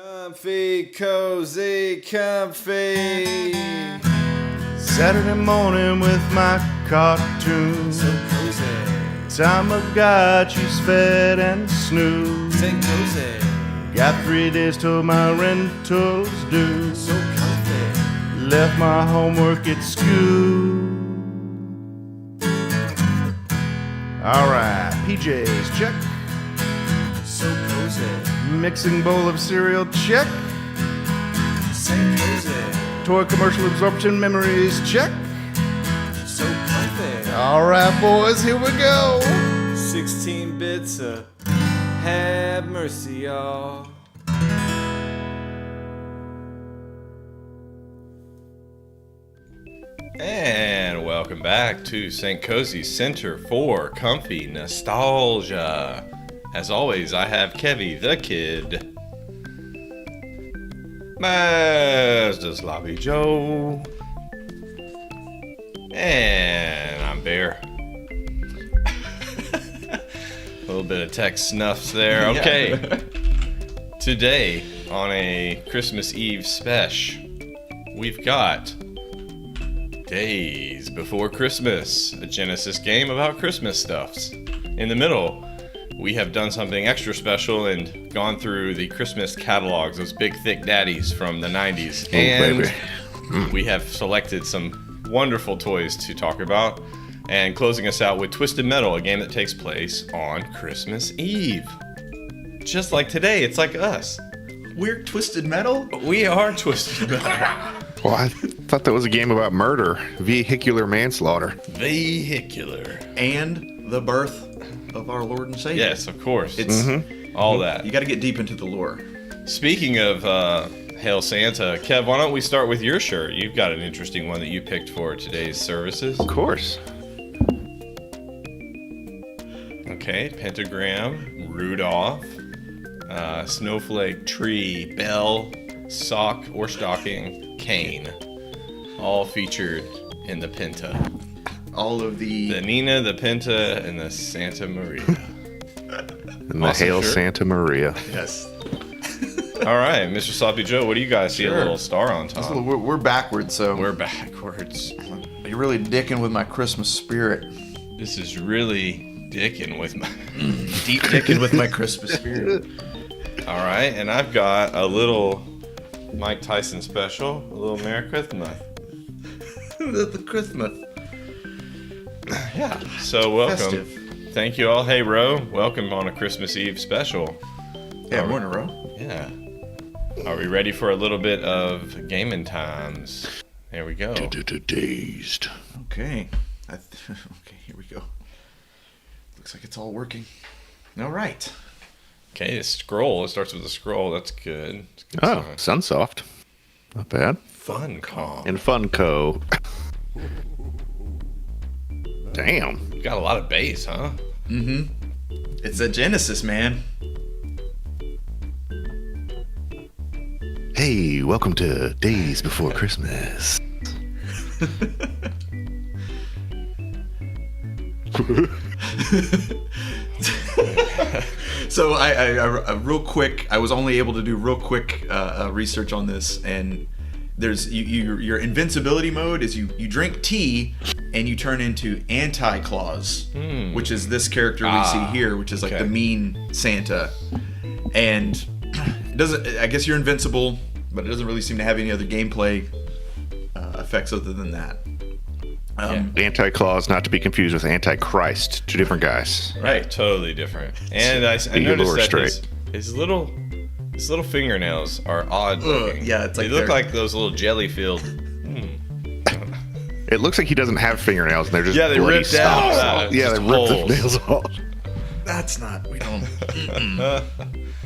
Comfy, cozy, comfy. Saturday morning with my cartoon. So cozy. Time I got you fed and snoozed. Say cozy. Got 3 days till my rental's due. So comfy. Left my homework at school. Alright, PJs, check. So cozy. Mixing bowl of cereal, check. Say cozy. Toy commercial absorption memories, check. So comfy. Alright, boys, here we go. 16 bits of have mercy, y'all. And welcome back to St. Kohzee Center for Comfy Nostalgia. As always, I have Kevy the Kid, Master Sloppy Joe, and I'm Bear. A little bit of tech snuffs there. Okay. Today, on a Christmas Eve special, we've got Daze Before Christmas, a Genesis game about Christmas stuffs. In the middle, we have done something extra special and gone through the Christmas catalogs, those big thick daddies from the 90s. And we have selected some wonderful toys to talk about. And closing us out with Twisted Metal, a game that takes place on Christmas Eve. Just like today, it's like us. We're Twisted Metal? We are Twisted Metal. Well, I thought that was a game about murder, vehicular manslaughter. Vehicular. And the birth of our Lord and Savior. Yes, of course. It's All that. You got to get deep into the lore. Speaking of Hail Santa, Kev, why don't we start with your shirt? You've got an interesting one that you picked for today's services. Of course. Okay, pentagram, Rudolph, snowflake, tree, bell, sock or stocking, cane. All featured in the Pinta. All of The Nina, the Pinta, and the Santa Maria. And the Awesome Hail shirt. Santa Maria. Yes. All right, Mr. Sloppy Joe, what do you guys see? A Sure. little star on top. We're backwards, so We're backwards. you're really dicking with my Christmas spirit. This is really dicking with my... Deep dicking with my Christmas spirit. All right, and I've got a little Mike Tyson special, a little Merry Christmas. the Christmas. Yeah, so welcome. Festive. Thank you all. Hey, Ro, welcome on a Christmas Eve special. Yeah, we're in a row. Yeah. Are we ready for a little bit of gaming times? There we go. Dazed. Okay. Okay, here we go. Looks like it's all working. All right. Okay, a scroll. It starts with a scroll. That's good. It's a good Oh, sign. Sunsoft. Not bad. Fun call. And Funko. Damn. You got a lot of bass, huh? It's a Genesis, man. Hey, welcome to Days Before Christmas. So I real quick, I was only able to do real quick research on this, and there's your invincibility mode is you drink tea and you turn into Anti-Claus, which is this character we see here, which is like okay. the mean Santa, and it doesn't. I guess you're invincible, but it doesn't really seem to have any other gameplay effects other than that. Anti-Claus, not to be confused with Antichrist. Two different guys. Right, totally different. And I your noticed lure that straight. his little fingernails are odd looking. yeah, it's like they look they're- like those little jelly filled. It looks like he doesn't have fingernails, and they're just Yeah, they bloody ripped out. stumps. Yeah, Just they ripped holes. the nails off. That's not. We don't.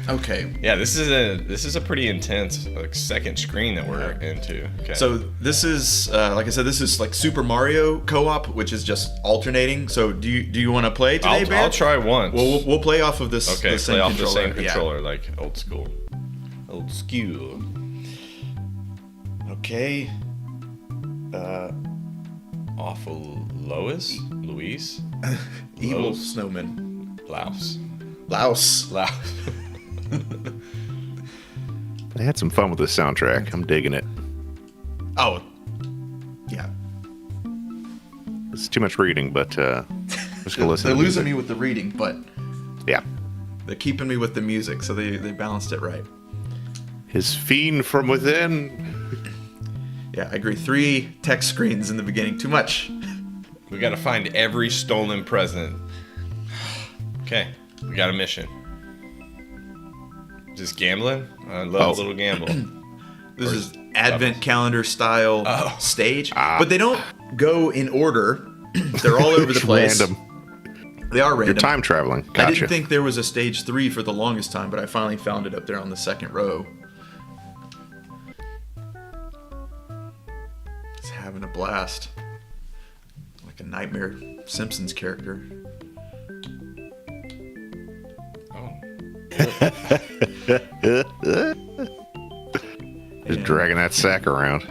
Okay. Yeah, this is a pretty intense like second screen that we're into. Okay. So this is, like I said, this is like Super Mario co-op, which is just alternating. So do you want to play today, Bear? I'll try once. Well, we'll play off of this. okay, the same play off controller. the same Yeah. controller, like old school. Old school. Okay. Awful Louise? Evil Lowe's? snowman. Louse. Louse. Louse. They had some fun with the soundtrack. I'm digging it. Oh, yeah. It's too much reading, but just go listen. They're to losing music. me with the reading, but Yeah. they're keeping me with the music, so they balanced it right. His fiend from within. Yeah, I agree. 3 text screens in the beginning. Too much. We gotta find every stolen present. Okay, we got a mission. Just gambling? I love a little gamble. This is advent calendar style stage, but they don't go in order. They're all over the place. Random. They are random. You're time traveling. Gotcha. I didn't think there was a stage 3 for the longest time, but I finally found it up there on the second row. Just having a blast. Like a Nightmare Simpsons character. Just dragging that sack around.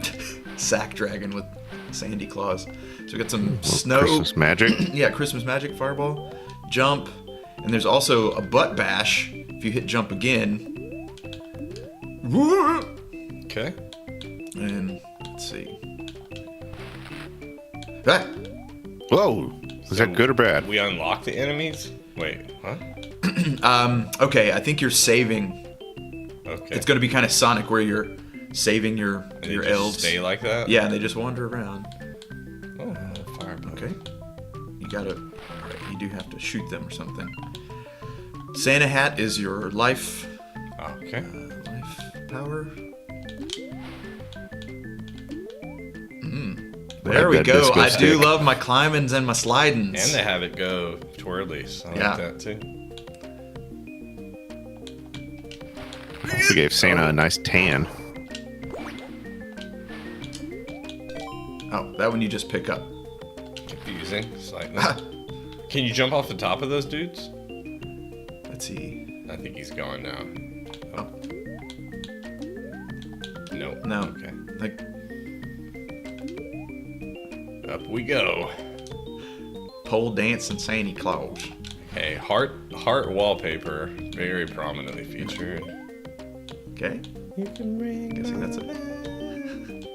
Sack dragon with sandy claws. So we got some snow. Christmas magic. Yeah, Christmas magic fireball. Jump. And there's also a butt bash. If you hit jump again. Okay. And let's see. Ah! Whoa. Is that good or bad? We unlock the enemies? Wait, huh? Okay, I think you're saving. Okay. It's going to be kind of Sonic where you're saving your And they your just elves. stay like that? Yeah, and they just wander around. Oh, fireball. Okay. You gotta. Alright, you do have to shoot them or something. Santa hat is your life. Okay. Life power. There we that go. disco I do stick. love my climbings and my slidings. And they have it go twirlies. I Yeah. like that too. Also gave Santa a nice tan. Oh, that one you just pick up. Confusing. Slightly. Can you jump off the top of those dudes? Let's see. I think he's gone now. Oh, No. no. Okay. Like, Up we go. pole dance and Santa Claus. Hey, heart wallpaper, very prominently featured. Okay. Guessing that's it.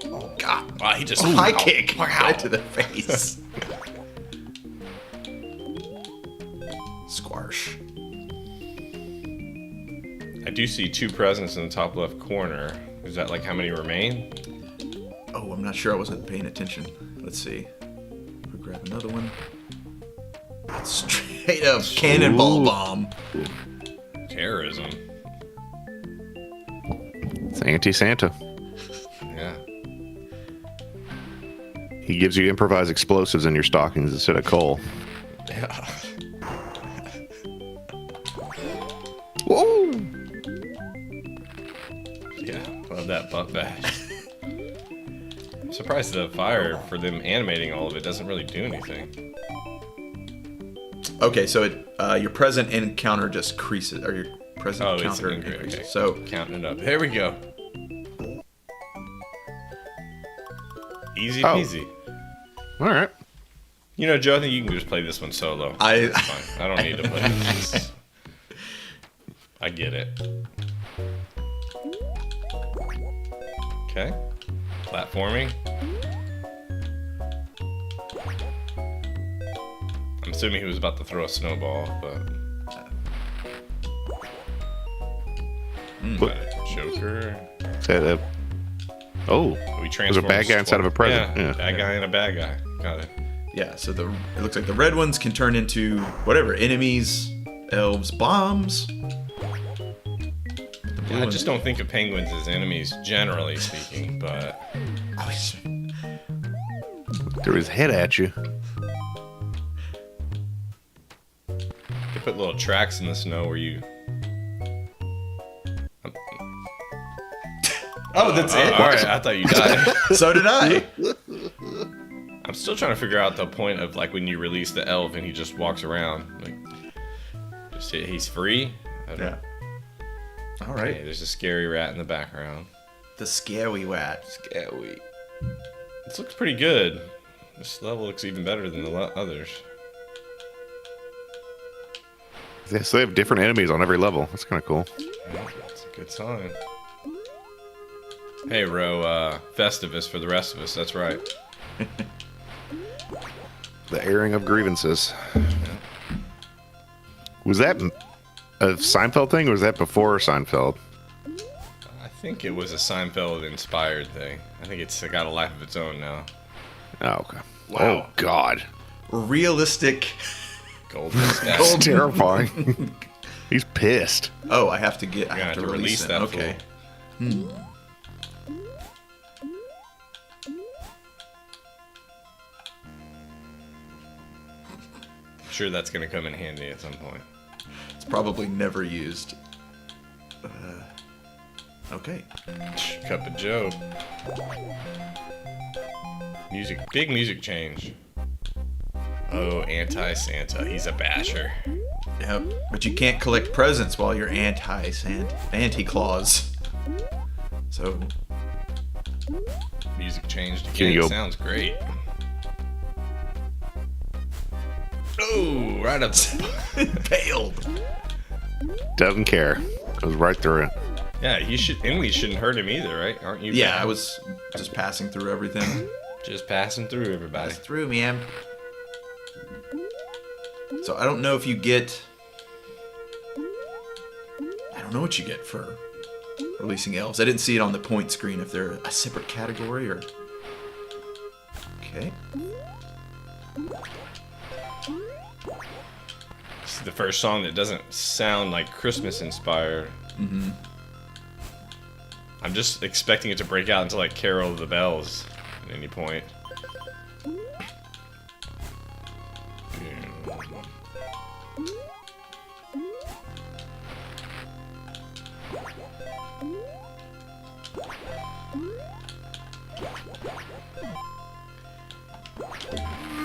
Oh, God. Wow, he just High kick right to the face. Squash. I do see 2 presents in the top left corner. Is that like how many remain? Oh, I'm not sure. I wasn't paying attention. Let's see. We'll grab another one. Straight up cannonball Ooh. bomb. Terrorism. It's anti-Santa. Yeah. He gives you improvised explosives in your stockings instead of coal. Yeah. Whoa! Yeah. Love that butt bash. I'm surprised the fire for them animating all of it doesn't really do anything. Okay, so your present encounter just increases, or your present Oh, it's counter an increase. increases. Okay. So Counting it up. There we go. Easy Oh. peasy. All right. You know, Joe, I think you can just play this one solo. I- It's fine. I don't need to play this. I get it. Okay. Platforming. I'm assuming he was about to throw a snowball, but. What? Joker. Is that a... Oh, We there's a transformed bad guy inside of a present. Yeah, Yeah. bad guy and a bad guy. Got it. yeah, so it looks like the red ones can turn into whatever enemies, elves, bombs. I just don't think of penguins as enemies, generally speaking, but Oh, he's- Threw his head at you. they put little tracks in the snow where you. Oh, that's it. All right, I thought you died. So did I. I'm still trying to figure out the point of like when you release the elf and he just walks around, like, he's free. I don't Yeah. All Okay, right. there's a scary rat in the background. The scary rat. Scary. This looks pretty good. This level looks even better than the others. Yeah, so they have different enemies on every level. That's kind of cool. Yeah, that's a good sign. Hey, Ro, Festivus for the rest of us. That's right. The airing of grievances. Was that a Seinfeld thing, or was that before Seinfeld? I think it was a Seinfeld-inspired thing. I think it's got a life of its own now. Oh, okay. Wow. Oh, God. Realistic. Golden stat. That's terrifying. He's pissed. Oh, I have to get. I You're have gonna to have to release release it. that Okay. I'm sure that's going to come in handy at some point. It's probably never used. Okay. Cup of Joe. Big music change. Oh, anti-Santa. He's a basher. Yep. But you can't collect presents while you're anti-Claus. So Music changed Can again. you go- Sounds great. Oh, right up the... paled. Doesn't care. Goes right through it. Yeah, Inley shouldn't hurt him either, right? Aren't you? Yeah, I was just passing through everything. Just passing through everybody. Pass through, man. So I don't know if you get. I don't know what you get for releasing elves. I didn't see it on the point screen if they're a separate category or. Okay. This is the first song that doesn't sound like Christmas inspired. Mm-hmm. I'm just expecting it to break out into like Carol of the Bells at any point.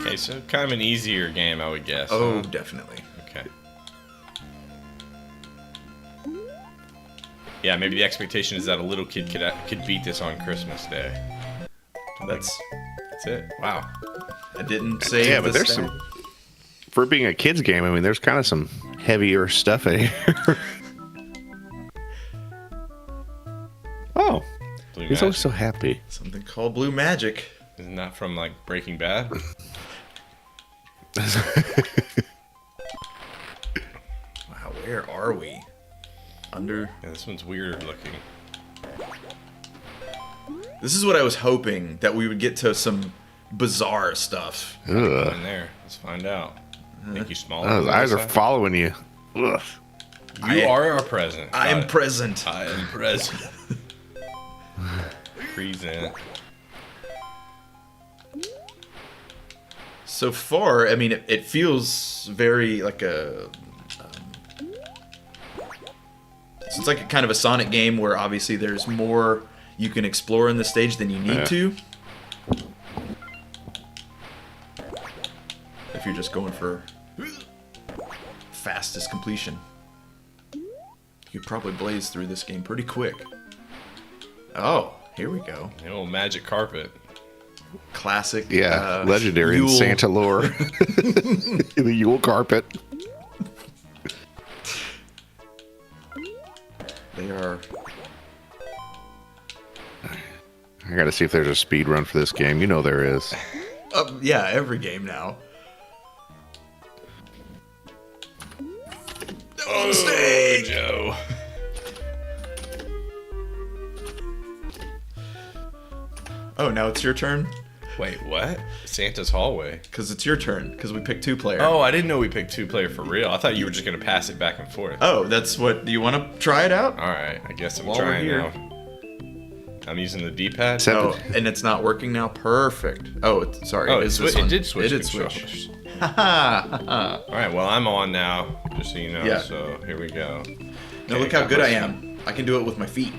Okay, so kind of an easier game, I would guess. Oh, huh? definitely. Okay. Yeah, maybe the expectation is that a little kid could beat this on Christmas Day. That's. That's it. Wow. I didn't say. Yeah, but there's some. For being a kid's game, I mean, there's kind of some heavier stuff in here. Oh, Blue he's Magic. always so happy. something called Blue Magic. Isn't that from like Breaking Bad? Wow, where are we? Under. Yeah, this one's weird looking. This is what I was hoping that we would get to some bizarre stuff. In Ugh. there. Let's find out. Make you smaller. Oh, on his the eyes are side. following you. Ugh. You are our present. I am Got it. present. I am present. Present. So far, I mean, it feels very like a. So it's like a kind of a Sonic game where obviously there's more you can explore in the stage than you need Yeah. to. If you're just going for fastest completion, you could probably blaze through this game pretty quick. Oh, here we go. The old magic carpet. Classic. Yeah, legendary in Yule. Santa lore. The Yule carpet. They are. I gotta see if there's a speed run for this game. You know there is. Yeah, every game now. Oh, Joe. Oh, now it's your turn? Wait, what? Santa's hallway. Because it's your turn, because we picked 2-player. Oh, I didn't know we picked 2-player for real. I thought you were just gonna pass it back and forth. Oh, that's what. Do you want to try it out? All right, I guess I'm While we're trying here. now. I'm using the D-pad. Seven. Oh, and it's not working now? Perfect. Oh, sorry. Oh, it is this one. it did switch. It did controls. switch. Haha. All right, well I'm on now, just so you know. Yeah. So here we go. Now Okay, look how good I first- am. I can do it with my feet.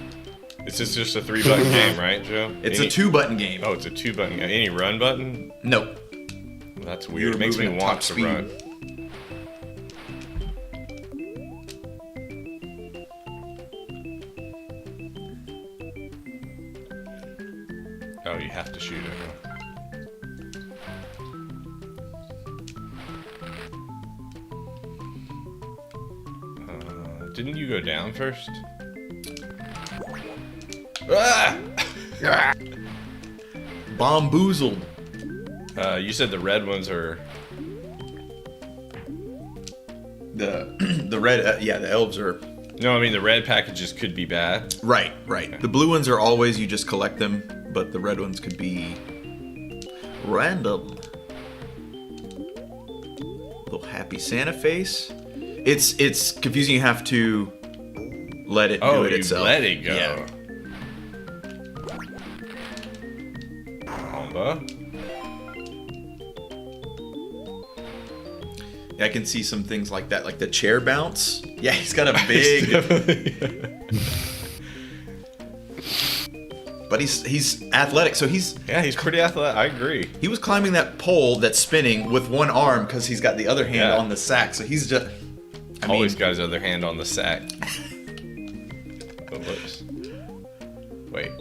This is just a 3-button game, right, Joe? It's Any- a 2-button game. Oh, it's a 2-button game. Any run button? Nope. Well, that's weird. You're It makes me moving at want top to speed. run. Oh, you have to shoot it. Didn't you go down first? Ah! Bomboozled. You said the red ones are. The red, the elves are. No, I mean the red packages could be bad. Right. The blue ones are always you just collect them, but the red ones could be random. Little happy Santa face. It's confusing. You have to let it do it itself. Let it go. Yeah. I can see some things like that, like the chair bounce. Yeah, he's got a big. But he's athletic, so he's pretty athletic. I agree. He was climbing that pole that's spinning with one arm because he's got the other hand Yeah. on the sack. So he's just Always got his other hand on the sack. Oh, whoops. Wait.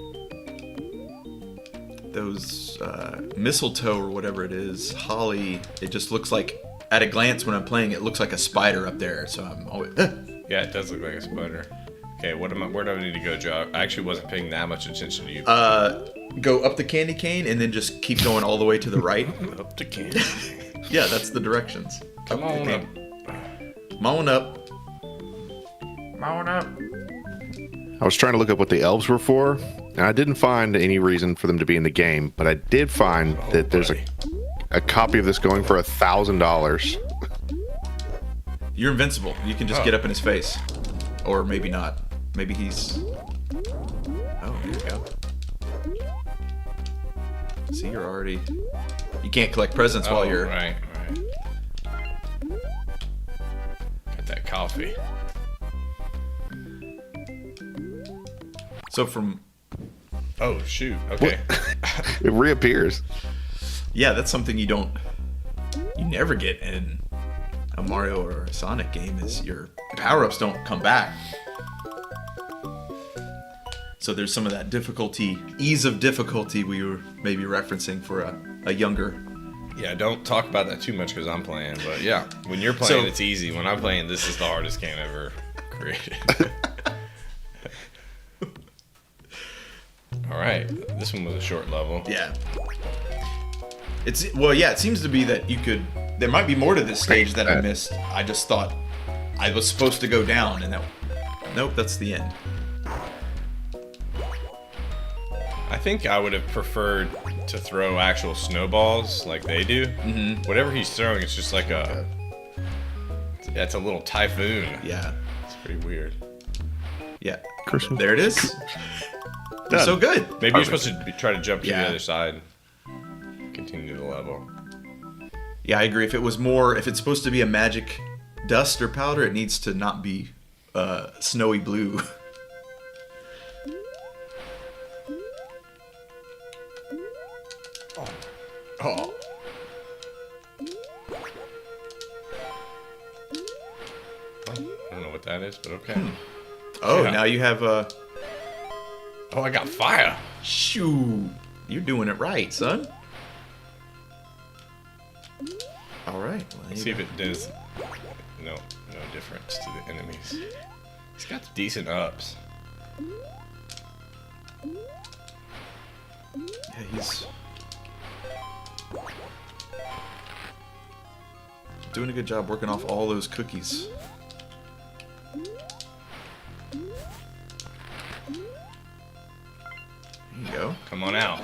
those mistletoe or whatever it is, holly. It just looks like, at a glance when I'm playing, it looks like a spider up there. So I'm always. Yeah, it does look like a spider. Okay, where do I need to go, Joe? I actually wasn't paying that much attention to you. Go up the candy cane and then just keep going all the way to the right. Up the candy. Yeah, that's the directions. Come on up. Mowing up. I was trying to look up what the elves were for, and I didn't find any reason for them to be in the game, but I did find that there's a copy of this going for $1,000. You're invincible. You can just get up in his face. Or maybe not. Maybe he's... Oh, there you go. See, you're already... You can't collect presents while you're... Right. Got that coffee. So from... Oh, shoot. Okay. It reappears. Yeah, that's something you never get in a Mario or a Sonic game, is your power-ups don't come back. So there's some of that ease of difficulty we were maybe referencing for a younger... Yeah, don't talk about that too much because I'm playing. But yeah, when you're playing, it's easy. When I'm playing, this is the hardest game ever created. All right, this one was a short level. Yeah. It seems to be that there might be more to this stage that I missed. I just thought I was supposed to go down, and nope, that's the end. I think I would have preferred to throw actual snowballs like they do. Mm-hmm. Whatever he's throwing, it's just like that's a little typhoon. Yeah. It's pretty weird. Yeah. Christmas. There it is. It's so good. Maybe you're supposed to try to jump to the other side. Continue the level. Yeah, I agree. If it's supposed to be a magic dust or powder, it needs to not be snowy blue. Oh. I don't know what that is, but okay. Oh, Yeah. now you have a... Oh, I got fire. Shoo! You're doing it right, son. All right. Well, Let's see if it does no difference to the enemies. He's got decent ups. Yeah, he's doing a good job working off all those cookies. There you go. Come on out.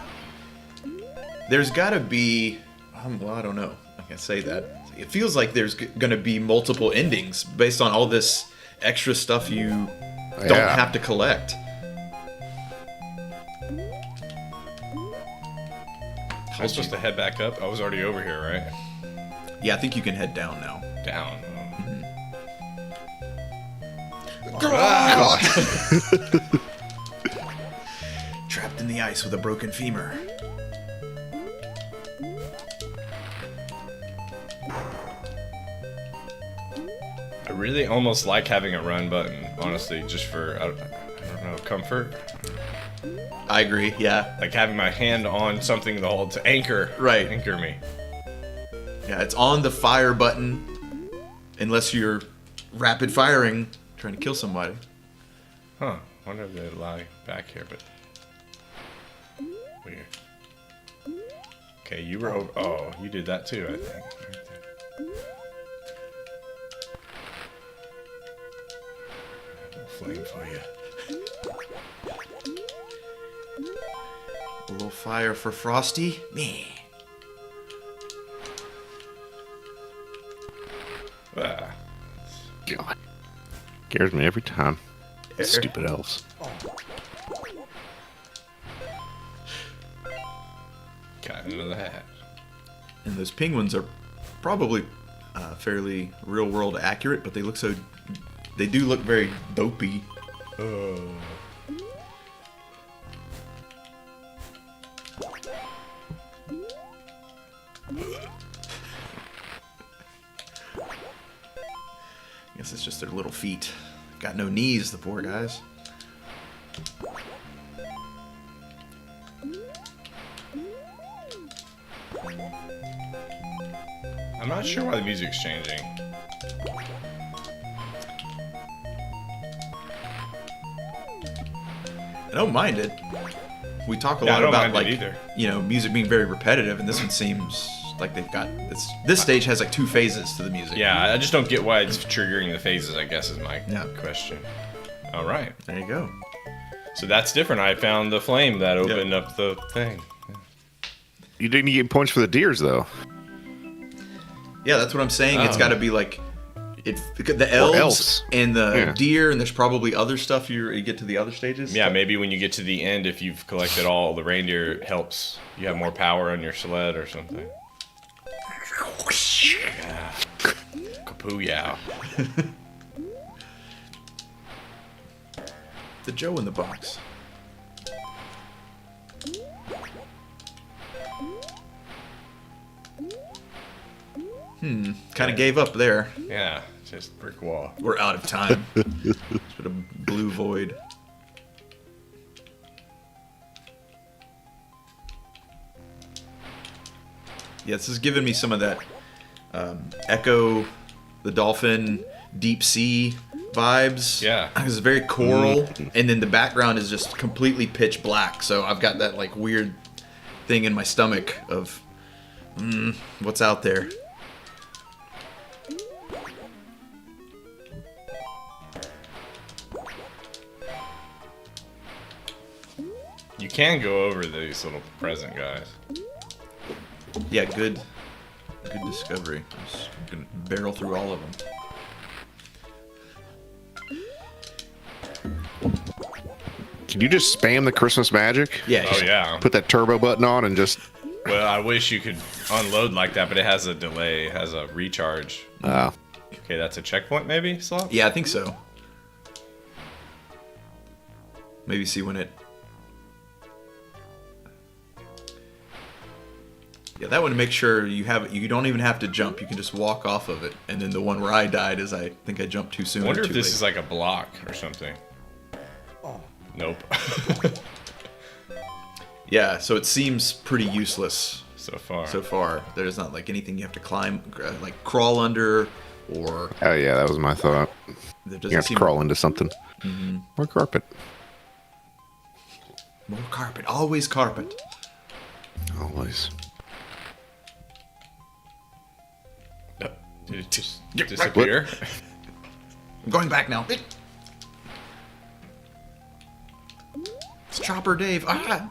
There's got to be... well, I don't know. I can't say that. It feels like there's going to be multiple endings based on all this extra stuff you don't have to collect. I was supposed to head back up. I was already over here, right? Yeah, I think you can head down now. Down. Trapped in the ice with a broken femur. I really almost like having a run button, honestly, just for, I don't know, comfort. I agree, yeah. Like having my hand on something to hold to anchor. Right. Anchor me. Yeah, it's on the fire button unless you're rapid firing, trying to kill somebody. Huh. I wonder if they lie back here, but... Weird. Okay, you were over. Oh, you did that too, I think. Right there. A little flame for you. A little fire for Frosty. Meh. Ah. God. Scares me every time. Stupid elves. Got into the hat. And those penguins are probably fairly real world accurate, but they look so. They do look very dopey. Oh. I guess it's just their little feet. Got no knees, the poor guys. I'm not sure why the music's changing. I don't mind it. We talk a Yeah, I lot don't about mind it like either. music being very repetitive, and this one seems like they've got this stage has like 2 phases to the music. Yeah, I just don't get why it's triggering the phases, I guess, is my Yeah. question. All right. There you go. So that's different. I found the flame that opened up the thing. You didn't get points for the deers, though. Yeah, that's what I'm saying. It's Oh. got to be like the elves, elves. and the Yeah. deer, and there's probably other stuff you get to the other stages. Yeah, maybe when you get to the end, if you've collected all the reindeer, it helps you have more power on your sled or something. Yeah. Kapooyah. The Joe in the box. Kind of gave up there. Yeah, just brick wall. We're out of time. Just put a blue void. Yeah, this is giving me some of that Echo, the Dolphin, Deep Sea vibes. Yeah. It's very choral, and then the background is just completely pitch black. So I've got that like weird thing in my stomach of what's out there. You can go over these little present guys. Yeah, good discovery. I'm just gonna barrel through all of them. Can you just spam the Christmas magic? Yeah. Oh yeah. Put that turbo button on and just. Well, I wish you could unload like that, but it has a delay. It has a recharge. Okay, that's a checkpoint maybe, Slop? Yeah, I think so. Maybe see when it. Yeah, that one to make sure you have. You don't even have to jump. You can just walk off of it. And then the one where I died is I think I jumped too soon. I wonder or if too this late. is like a block or something. Nope. Yeah, so it seems pretty useless So far. so far. There's not like anything you have to climb, like crawl under, or Oh, yeah, that was my thought. there You doesn't have to seem crawl into something. Or carpet. more carpet. Always carpet. Always. Did it just Get back. disappear? I'm going back now. It's Chopper Dave. Ah!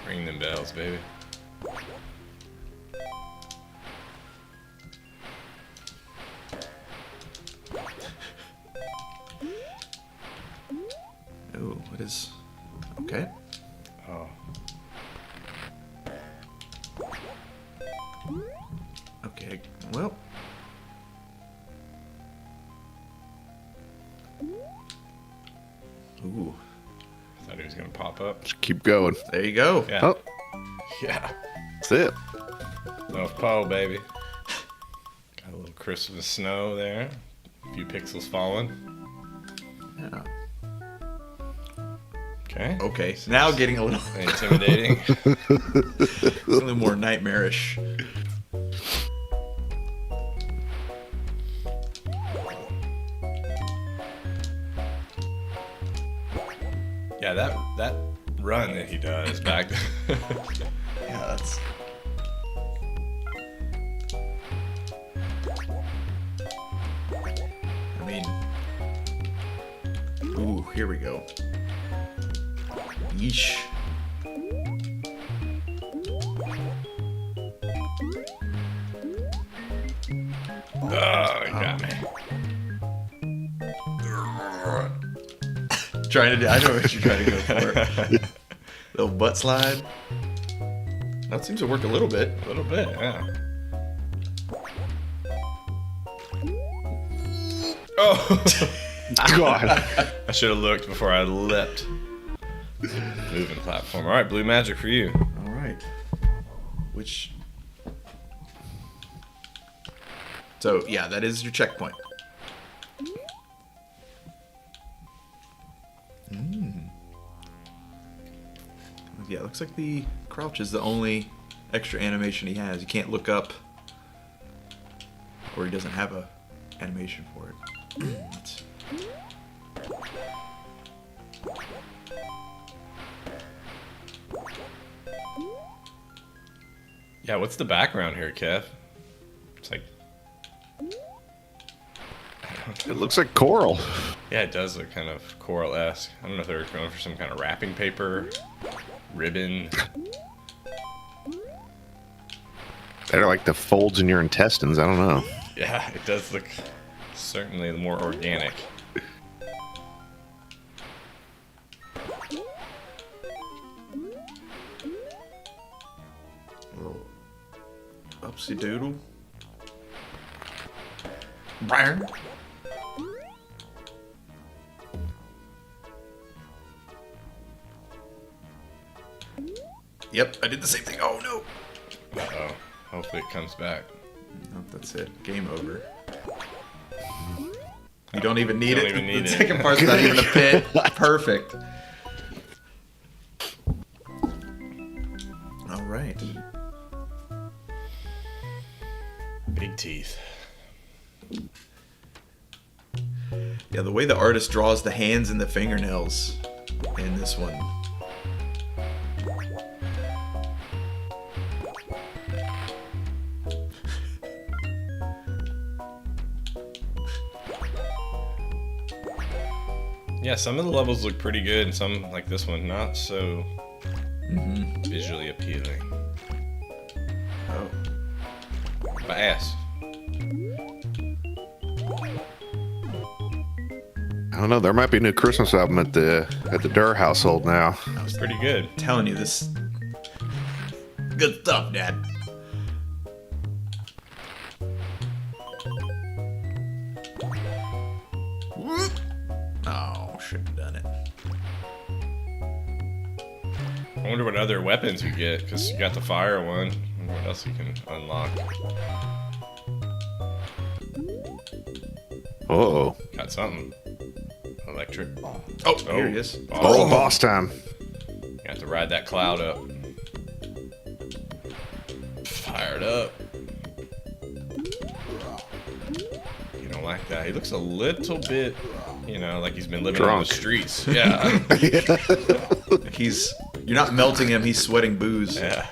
Ring them bells, baby. Oh, what is? Okay. Oh. Okay. Well. Ooh. I thought he was gonna pop up. Just keep going. There you go. Yeah. Oh, Yeah. that's it. North Pole, baby. Got a little Christmas snow there. A few pixels falling. Yeah. Okay. Okay. Now getting a little, Intimidating. a little more nightmarish. Yeah, that run that he does back. Yeah, that's. I mean. Ooh, here we go. Yeesh. Oh, you got me. Trying to do. I know what you're trying to go for. Little butt slide. That seems to work a little bit. A little bit, yeah. Oh! God. I should have looked before I leapt. Moving platform. All right, blue magic for you. All right. Which. So yeah, that is your checkpoint. Yeah, it looks like the crouch is the only extra animation he has. You can't look up, or he doesn't have a animation for it. Yeah, what's the background here, Kev? It's like, It looks like coral. yeah, it does look kind of coral-esque. I don't know if they were going for some kind of wrapping paper, ribbon. They're like the folds in your intestines. I don't know. Yeah, it does look certainly more organic. Little upsy doodle. Brian. Yep, I did the same thing. Oh no. Uh-oh. Hopefully it comes back. Nope, that's it. Game over. You don't even need Don't it. even need The it. second part's not even a pit. Perfect. All right. Big teeth. Yeah, the way the artist draws the hands and the fingernails in this one. Yeah, some of the levels look pretty good, and some, like this one, not so visually appealing. Oh. My ass. I don't know. There might be a new Christmas album at the Durr household now. It's pretty good. Telling you this. Good stuff, Dad. Whoop. Oh, should have done it. I wonder what other weapons you get, because you got the fire one. I wonder what else you can unlock. Uh-oh. Got something. Electric. Oh, here he is. Oh, boss time. You have to ride that cloud up. Fired up. You don't like that. He looks a little bit, you know, like he's been living on the Drunk. streets. Yeah. You're not melting him, he's sweating booze. Yeah.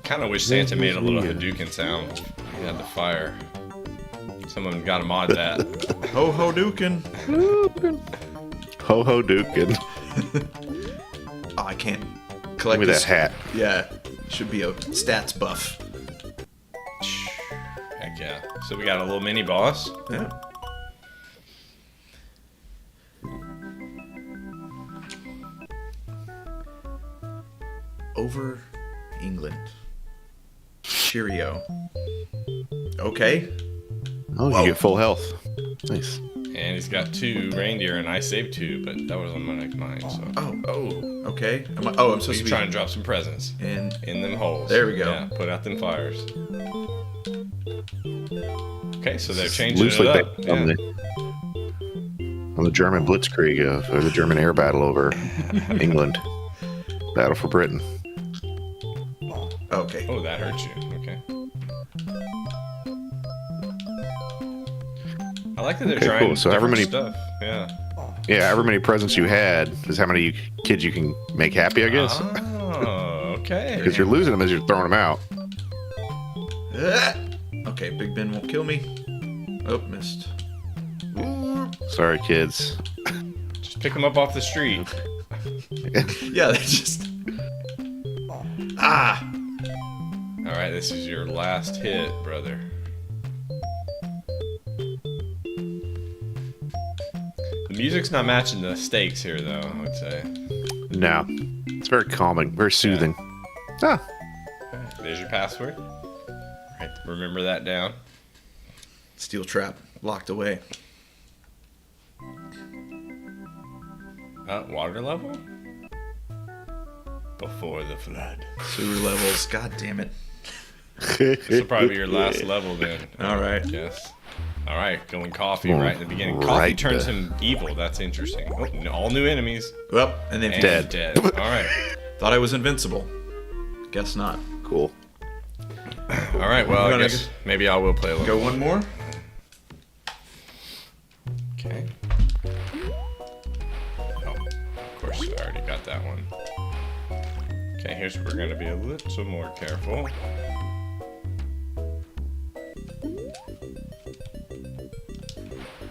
Kind of wish Santa made a little Hadouken sound. He had the fire. Someone got to mod that. Ho ho Dukin. Ho ho Dukin. Oh, I can't Give collect me that this. hat. Yeah. Should be a stats buff. Heck yeah. So we got a little mini boss. Yeah. Over England. Cheerio. Okay. Oh, Whoa. you get full health. Nice. And he's got 2 reindeer, and I saved 2, but that wasn't mine, so. Oh. Okay. I'm So supposed you're to be trying to drop some presents in. in them holes. There we go. Yeah, put out them fires. Okay, so they're changing Loosely it up. based on the German Blitzkrieg or the German air battle over England. Battle for Britain. Okay. Oh, that hurts you. Okay. I like that they're Okay, trying cool. So different however stuff. Yeah. Yeah, however many presents you had is how many kids you can make happy, I guess. Oh, okay. Because you're losing them as you're throwing them out. Okay, Big Ben won't kill me. Oh, missed. Sorry, kids. Just pick them up off the street. Yeah, they just... Ah! All right, this is your last hit, brother. The music's not matching the stakes here, though, I would say. No. It's very calming, very soothing. Ah, Okay, there's your password. Right, remember that down. Steel trap locked away. Water level? Before the flood. Sewer levels. God damn it. This will probably be your last level then. All right. Yes. All right, going coffee Well, right in the beginning. Coffee right turns there. him evil. That's interesting. Oh, all new enemies. Well, and then And Dead. dead. All right. thought I was invincible. Guess not. cool. All right, well, I gonna guess maybe I will play a little. Go one more. Okay. Oh, of course, I already got that one. Okay, here's where we're going to be a little more careful.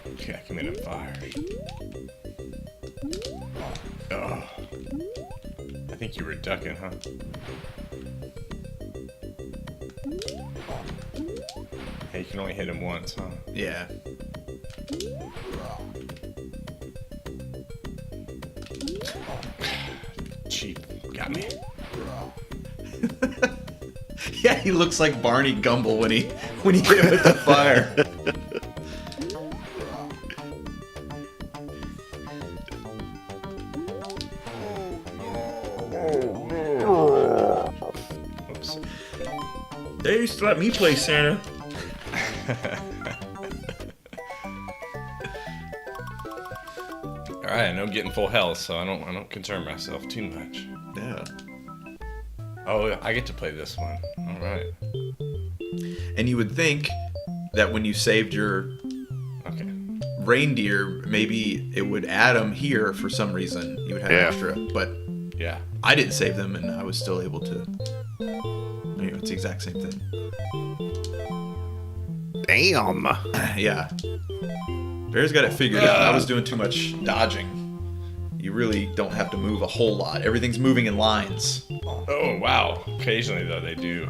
Okay, come in and fire. Oh. I think you were ducking, huh? Hey, you can only hit him once, huh? Yeah. Cheap. Got me. Yeah, he looks like Barney Gumble when he hit him with the fire. Oops. They used to let me play Santa. All right, I know I'm getting full health, so I don't concern myself too much. Yeah. Oh, I get to play this one. All right. And you would think that when you saved your Okay. reindeer, maybe it would add them here for some reason. You would have Yeah. extra, but Yeah. I didn't save them, and I was still able to. You know, it's the exact same thing. Damn. Yeah. Bear's got it figured out. I was doing too much dodging. You really don't have to move a whole lot. Everything's moving in lines. Oh, wow. Occasionally, though, they do.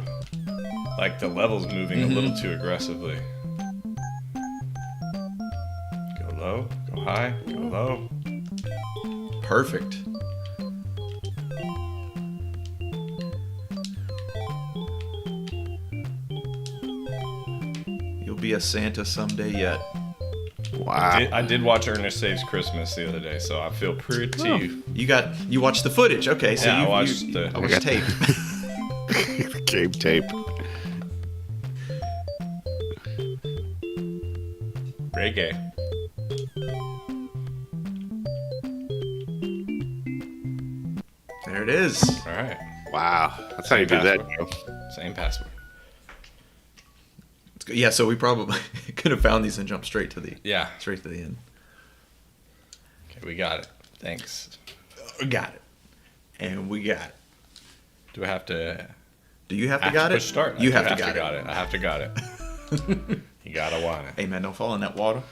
Like the level's moving a little too aggressively. Go low, go high, go low. Perfect. You'll be a Santa someday yet. Wow. I did watch Ernest Saves Christmas the other day, so I feel pretty. You watched the footage. Okay, so Yeah, I you watched the- I watched tape. Game tape. Reggae. There it is. All right. Wow. That's how you do that. Password. Same password. It's good. Yeah, so we probably could have found these and jumped straight to the Yeah. end. Okay, we got it. Thanks. Got it. And we got it. Do I have to? Do you have I to got push it? start. You I have to got got it. it. I have to got it. You gotta want it. Hey man, don't fall in that water.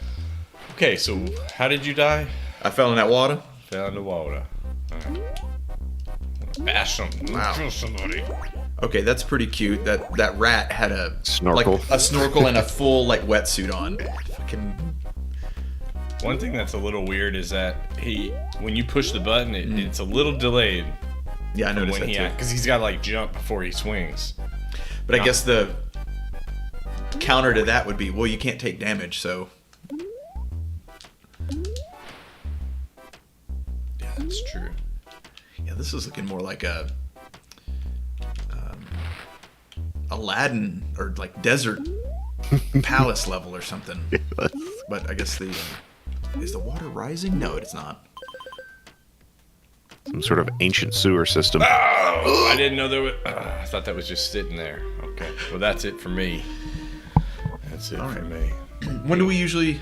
Okay, so how did you die? I fell in that water. Fell in the water. All right. Bash something. Wow. Kill somebody. Okay, that's pretty cute. That rat had a Snorkel. like a snorkel and a full like wetsuit on. Fucking One thing that's a little weird is that when you push the button, it's a little delayed yeah, I from noticed when that too. because he's got to like jump before he swings. But I guess the counter to that would be, well, you can't take damage, so Yeah, that's true. yeah, this is looking more like a Aladdin or like desert palace level or something. But I guess is the water rising? No, it's not. Some sort of ancient sewer system. Oh, I didn't know there was. I thought that was just sitting there. Okay, well that's it for me. That's it for me. When do we usually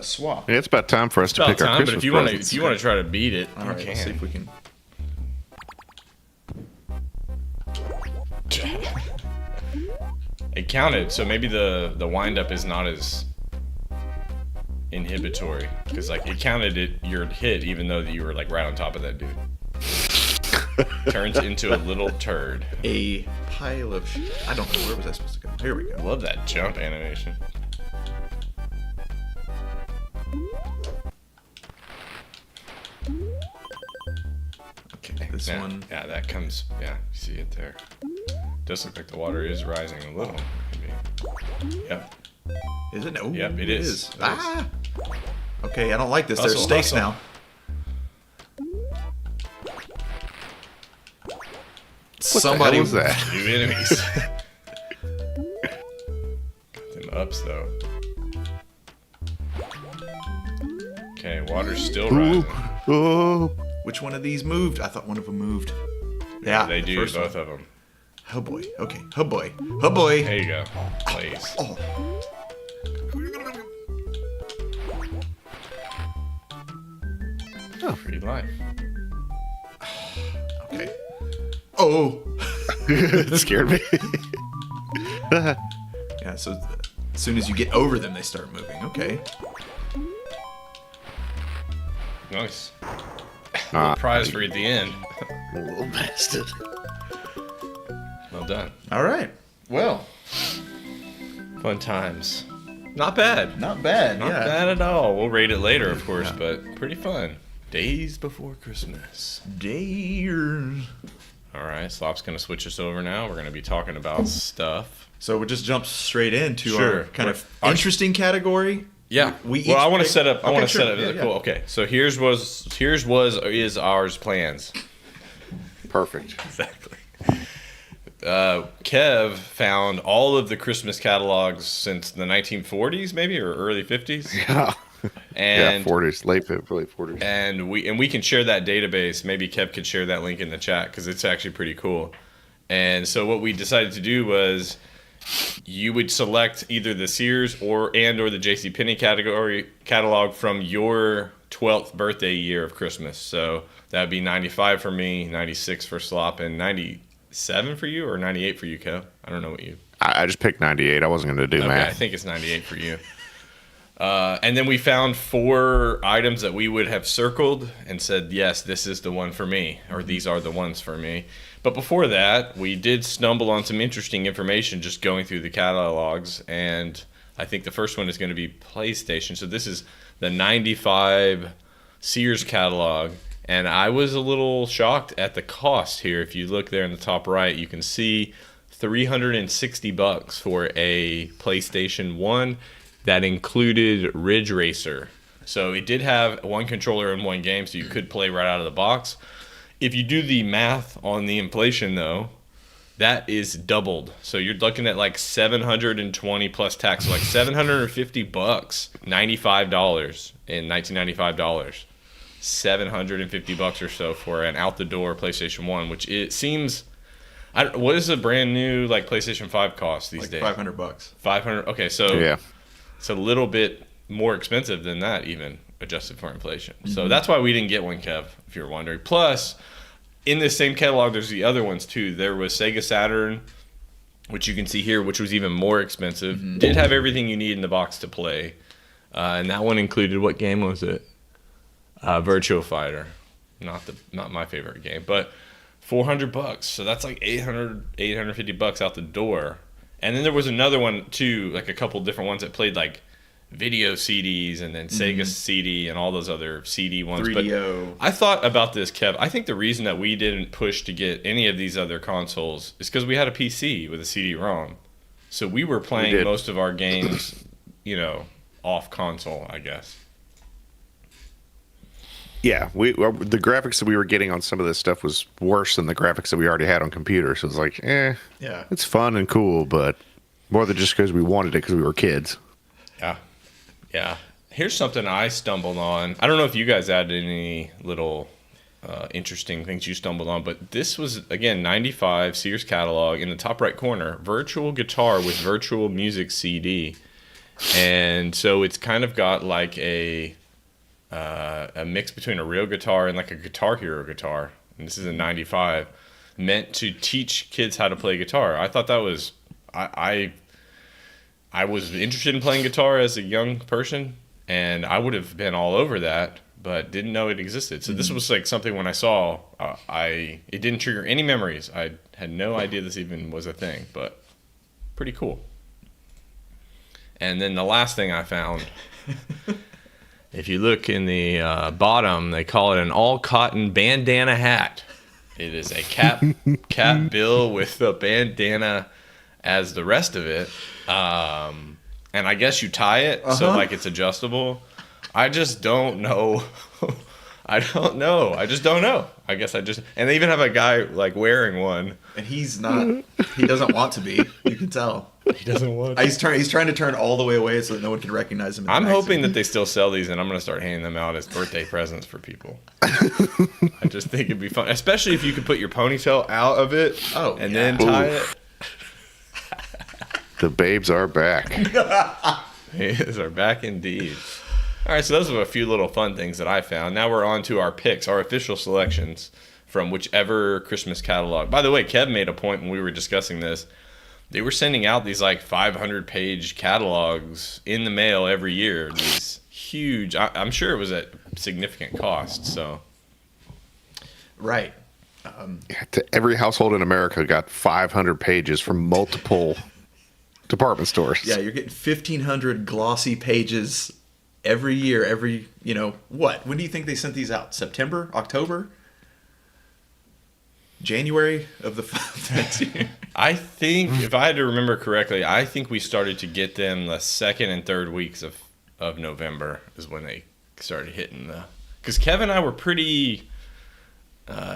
swap. Yeah, it's about time for us to About pick our time, but Christmas if you want to, presents. try to beat it, All you right, let's see can. if we can. It counted, so maybe the wind up is not as inhibitory because like it counted your hit even though you were like right on top of that dude. Turns into a little turd. A pile of shit. I don't know, where was I supposed to go? Here we go. I love that jump animation. Okay, this Yeah, one. yeah, that comes. Yeah, you see it there. Does look like the water is rising a little. Maybe. Yep. Is it? No. Yep, it is. It Ah. Okay, I don't like this. There's Hustle, stakes hustle. now. What the hell was that? Two enemies. Got them ups though. Okay, water's still Ooh, rising. oh, Which one of these moved? I thought one of them moved. Yeah, They the do, first both one. of them. Oh boy. Okay. Oh boy. Oh boy. There you go. Please. Oh. Free life. Okay. Oh. it scared me. Yeah. So as soon as you get over them, they start moving. Okay. Nice. Ah, Prize for you at the end. little bastard. Well done. All right. Well, Fun times. Not bad. not bad. Not yeah. bad at all. We'll rate it later, of course, but pretty fun. Days before Christmas. Dares. All right, Slop's going to switch us over now. We're going to be talking about stuff. So we'll just jump straight into Sure. our kind of Our- interesting category. Yeah. We well, each I want to pick- set up. I Okay, want to sure. set up. Yeah, yeah. Cool. Okay. So here's ours plans. Perfect. Exactly. Kev found all of the Christmas catalogs since the 1940s, maybe, or early 50s, Yeah. and yeah, 40s, late 40s. and we can share that database. Maybe Kev could share that link in the chat because it's actually pretty cool. And so what we decided to do was you would select either the Sears or the JCPenney catalog from your 12th birthday year of Christmas. So that would be 95 for me, 96 for Slop, and 97 for you, or 98 for you, Kev. I don't know what you. I just picked 98. I wasn't going to do Okay, I math. think it's 98 for you. And then we found 4 items that we would have circled and said, yes, this is the one for me, or these are the ones for me. But before that, we did stumble on some interesting information just going through the catalogs. And I think the first one is going to be PlayStation. So this is the 95 Sears catalog. And I was a little shocked at the cost here. If you look there in the top right, you can see $360 for a PlayStation 1 that included Ridge Racer. So it did have one controller and one game, so you could play right out of the box. If you do the math on the inflation, though, that is doubled. So you're looking at like 720 plus tax, so like $750, $95 in $1995. $750 or so for an out the door PlayStation 1, which it seems. What is a brand new like PlayStation 5 cost these Like days? $500. 500. Okay, so Yeah. it's a little bit more expensive than that, even adjusted for inflation. So that's why we didn't get one, Kev, if you're wondering. Plus, in this same catalog, there's the other ones too. There was Sega Saturn, which you can see here, which was even more expensive. Did have everything you need in the box to play, and that one included, what game was it? Virtua Fighter, not my favorite game, but $400. So that's like $850 out the door. And then there was another one too, like a couple different ones that played like video CDs and then Sega CD and all those other CD ones. 3DO. But I thought about this, Kev. I think the reason that we didn't push to get any of these other consoles is because we had a PC with a CD-ROM. So we were playing did. most of our games, off console, I guess. Yeah, the graphics that we were getting on some of this stuff was worse than the graphics that we already had on computers. So it's like, Yeah. it's fun and cool, but more than just because we wanted it because we were kids. Yeah. Here's something I stumbled on. I don't know if you guys had any little interesting things you stumbled on, but this was, again, 95 Sears catalog in the top right corner, virtual guitar with virtual music CD. And so it's kind of got like a mix between a real guitar and like a Guitar Hero guitar. And this is a 95, meant to teach kids how to play guitar. I thought that was, I was interested in playing guitar as a young person, and I would have been all over that, but didn't know it existed. So this was like something when I saw, it didn't trigger any memories. I had no idea this even was a thing, but pretty cool. And then the last thing I found, if you look in the bottom, they call it an all-cotton bandana hat. It is a cap bill with a bandana as the rest of it. And I guess you tie it, so like it's adjustable. I just don't know. I don't know. I just don't know. I guess and they even have a guy like wearing one. And he's not, he doesn't want to be. You can tell. He doesn't want to. He's trying to turn all the way away so that no one can recognize him. I'm hoping that they still sell these, and I'm going to start handing them out as birthday presents for people. I just think it'd be fun, especially if you could put your ponytail out of it and then tie it. The babes are back. Babes are back indeed. All right, so those are a few little fun things that I found. Now we're on to our picks, our official selections from whichever Christmas catalog. By the way, Kev made a point when we were discussing this. They were sending out these like 500-page catalogs in the mail every year. These huge, I'm sure it was at significant cost. So, Right. Every household in America got 500 pages from multiple department stores. Yeah, you're getting 1,500 glossy pages every year. What? When do you think they sent these out? September? October? January of the next year? I think, if I had to remember correctly, I think we started to get them the second and third weeks of November is when they started hitting the... Because Kevin and I were pretty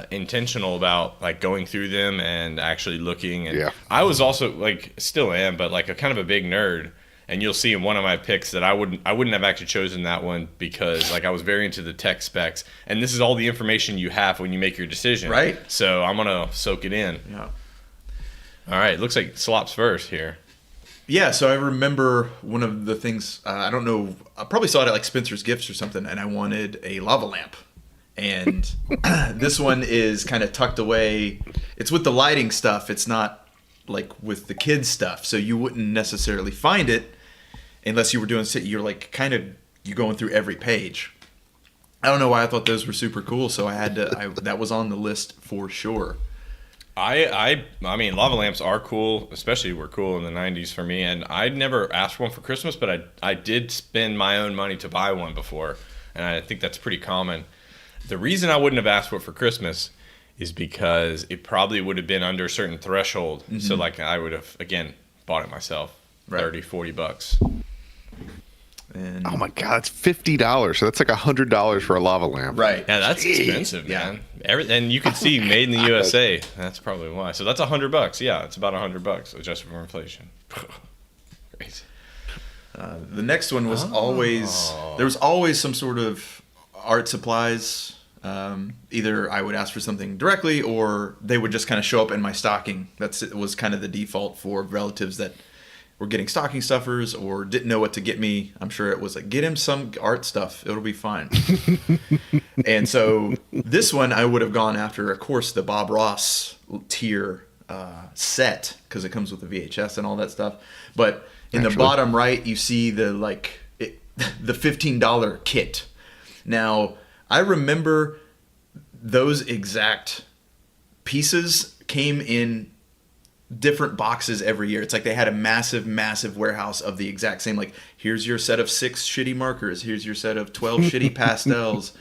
intentional about like going through them and actually looking. And I was also like, still am, but like a kind of a big nerd. And you'll see in one of my picks that I wouldn't have actually chosen that one because like I was very into the tech specs, and this is all the information you have when you make your decision. Right. So I'm gonna soak it in. Yeah. All right. Looks like Slops first here. Yeah, so I remember one of the things, I don't know, I probably saw it at like Spencer's Gifts or something, and I wanted a lava lamp. And this one is kind of tucked away. It's with the lighting stuff. It's not like with the kids stuff. So you wouldn't necessarily find it unless you were doing, you're like you're going through every page. I don't know why I thought those were super cool. So that was on the list for sure. I mean, lava lamps are cool, especially were cool in the 90s for me. And I'd never asked for one for Christmas, but I did spend my own money to buy one before. And I think that's pretty common. The reason I wouldn't have asked for it for Christmas is because it probably would have been under a certain threshold. Mm-hmm. So like I would have, again, bought it myself, right. $30-$40. And oh my God, it's $50. So that's like $100 for a lava lamp. Right. Yeah, that's expensive, man. And you can see made in the USA. That's probably why. So that's $100. Yeah, it's about $100 adjusted for inflation. Crazy. The next one was there was always some sort of art supplies. Either I would ask for something directly, or they would just kind of show up in my stocking. It was kind of the default for relatives that were getting stocking stuffers or didn't know what to get me. I'm sure it was like, get him some art stuff. It'll be fine. And so this one I would have gone after, of course, the Bob Ross tier set, because it comes with the VHS and all that stuff. But in the bottom right, you see the $15 kit. Now, I remember those exact pieces came in different boxes every year. It's like they had a massive warehouse of the exact same, like, here's your set of 6 shitty markers, here's your set of 12 shitty pastels.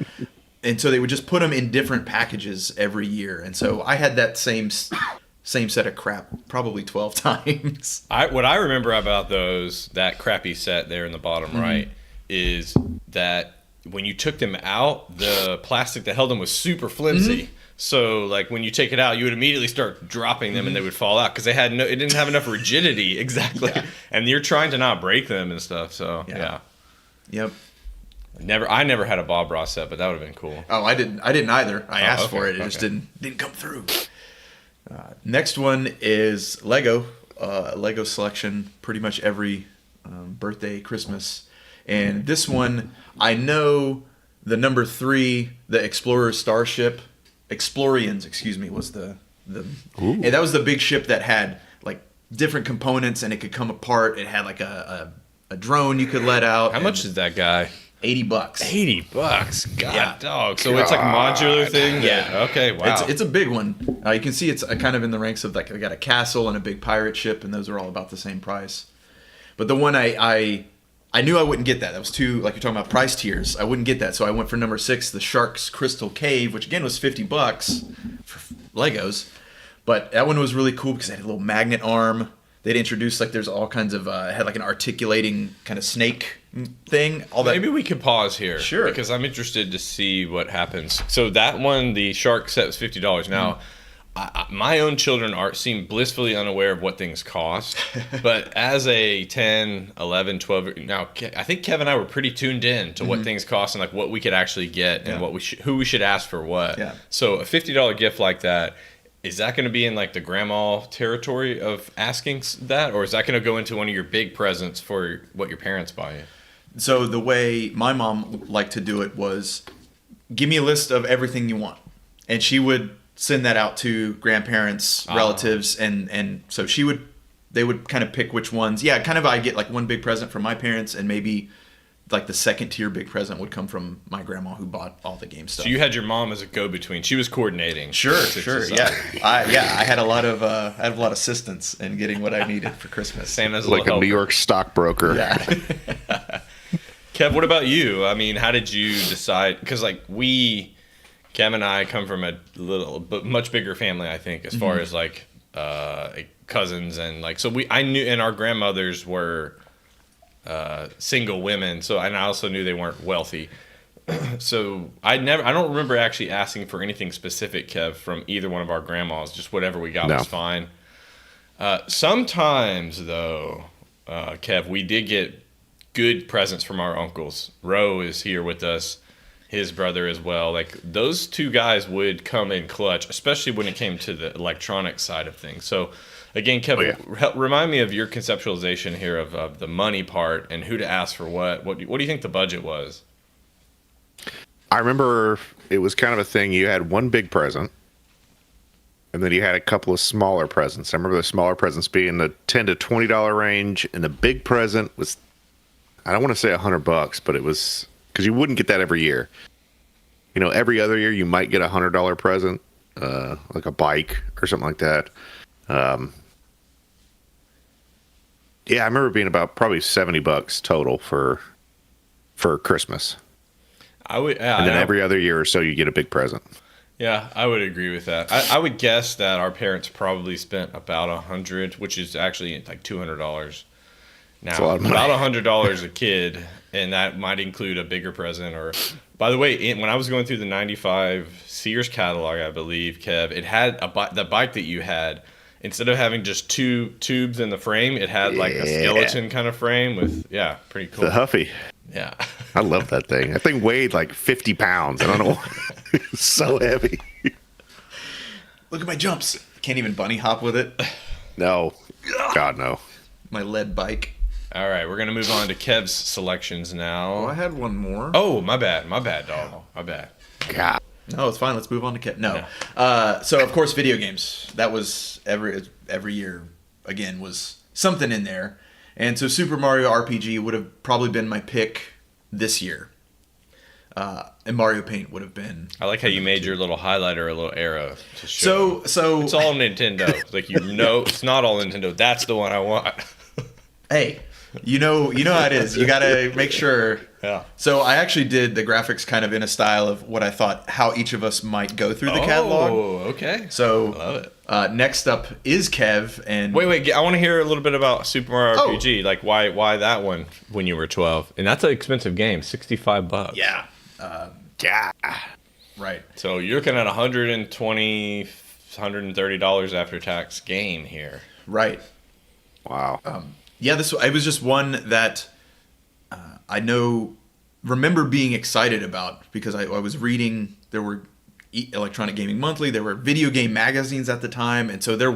And so they would just put them in different packages every year. And so I had that same set of crap probably 12 times. What I remember about that crappy set there in the bottom right is that when you took them out, the plastic that held them was super flimsy. Mm-hmm. So, like, when you take it out, you would immediately start dropping them and they would fall out because it didn't have enough rigidity. Exactly. Yeah. And you're trying to not break them and stuff. So, yeah. Yep. I never had a Bob Ross set, but that would have been cool. Oh, I didn't either. I asked for it. It just didn't come through. Next one is Lego. Lego selection. Pretty much every birthday, Christmas. And this one, I know the number 3, the Explorer Starship, Explorians, excuse me, was the and that was the big ship that had like different components and it could come apart. It had like a drone you could let out. How much is that guy? $80. $80. God, Yeah. dog. So it's like a modular thing? Yeah. Okay, wow. It's a big one. You can see it's kind of in the ranks of like, I got a castle and a big pirate ship, and those are all about the same price. But the one I knew I wouldn't get that. That was too, like you're talking about price tiers. I wouldn't get that. So I went for number 6, the Shark's Crystal Cave, which again was $50 for Legos. But that one was really cool because it had a little magnet arm. They'd introduced like there's all kinds of it had like an articulating kind of snake thing. All that. Maybe we could pause here. Sure. Because I'm interested to see what happens. So that one, the shark set was $50. Now, my own children seem blissfully unaware of what things cost. But as a 10, 11, 12, now I think Kev and I were pretty tuned in to what things cost and like what we could actually get and who we should ask for what. Yeah. So a $50 gift like that, is that going to be in like the grandma territory of asking that, or is that going to go into one of your big presents for what your parents buy you? So the way my mom liked to do it was, give me a list of everything you want, and she would send that out to grandparents, relatives, and so they would kind of pick which ones. Yeah, kind of I get like one big present from my parents, and maybe like the second tier big present would come from my grandma who bought all the game stuff. So you had your mom as a go-between. She was coordinating. Sure. Yeah. I had a lot of assistance in getting what I needed for Christmas. Same as Like a New York stockbroker. Yeah. Kev, what about you? I mean, how did you decide? Because like Kev and I come from a but much bigger family, I think, as far as like cousins and like, so I knew, and our grandmothers were single women, and I also knew they weren't wealthy. So I don't remember actually asking for anything specific, Kev, from either one of our grandmas. Just whatever we got was fine. Sometimes though, Kev, we did get good presents from our uncles. Ro is here with us, his brother as well. Like those two guys would come in clutch, especially when it came to the electronic side of things. So again, Kevin, remind me of your conceptualization here of the money part and who to ask for what. What do you think the budget was? I remember it was kind of a thing. You had one big present, and then you had a couple of smaller presents. I remember the smaller presents being the $10 to $20 range, and the big present was, I don't want to say $100, but it was, because you wouldn't get that every year. You know, every other year you might get a $100 present, like a bike or something like that. Yeah, I remember being about probably $70 total for Christmas. And then every other year or so you get a big present. Yeah, I would agree with that. I would guess that our parents probably spent about $100, which is actually like $200 now. About $100 a kid, and that might include a bigger present. Or, by the way, when I was going through the '95 Sears catalog, I believe, Kev, it had the bike that you had. Instead of having just two tubes in the frame, it had like a skeleton kind of frame with, pretty cool. The Huffy. Yeah. I love that thing. That thing weighed like 50 pounds. I don't know why. It's so heavy. Look at my jumps. Can't even bunny hop with it. No. God, no. My lead bike. All right, we're going to move on to Kev's selections now. Oh, I had one more. Oh, my bad, dog. My bad. God. No, it's fine. Let's move on to Kev. No. So, of course, video games. That was every year, again, was something in there. And so Super Mario RPG would have probably been my pick this year. And Mario Paint would have been. I like how you made your little highlighter a little arrow to show. So it's all Nintendo. Like it's not all Nintendo. That's the one I want. Hey, you know how it is. You got to make sure. Yeah. So I actually did the graphics kind of in a style of what I thought how each of us might go through the catalog. Oh, okay. So I love it. Next up is Kev, and wait. I want to hear a little bit about Super Mario RPG. Like why that one when you were 12? And that's an expensive game, $65. Yeah. Yeah. Right. So you're looking at $120, $130 after tax game here. Right. Wow. Yeah. It was just one that I remember being excited about because I was reading. There were Electronic Gaming Monthly. There were video game magazines at the time, and so there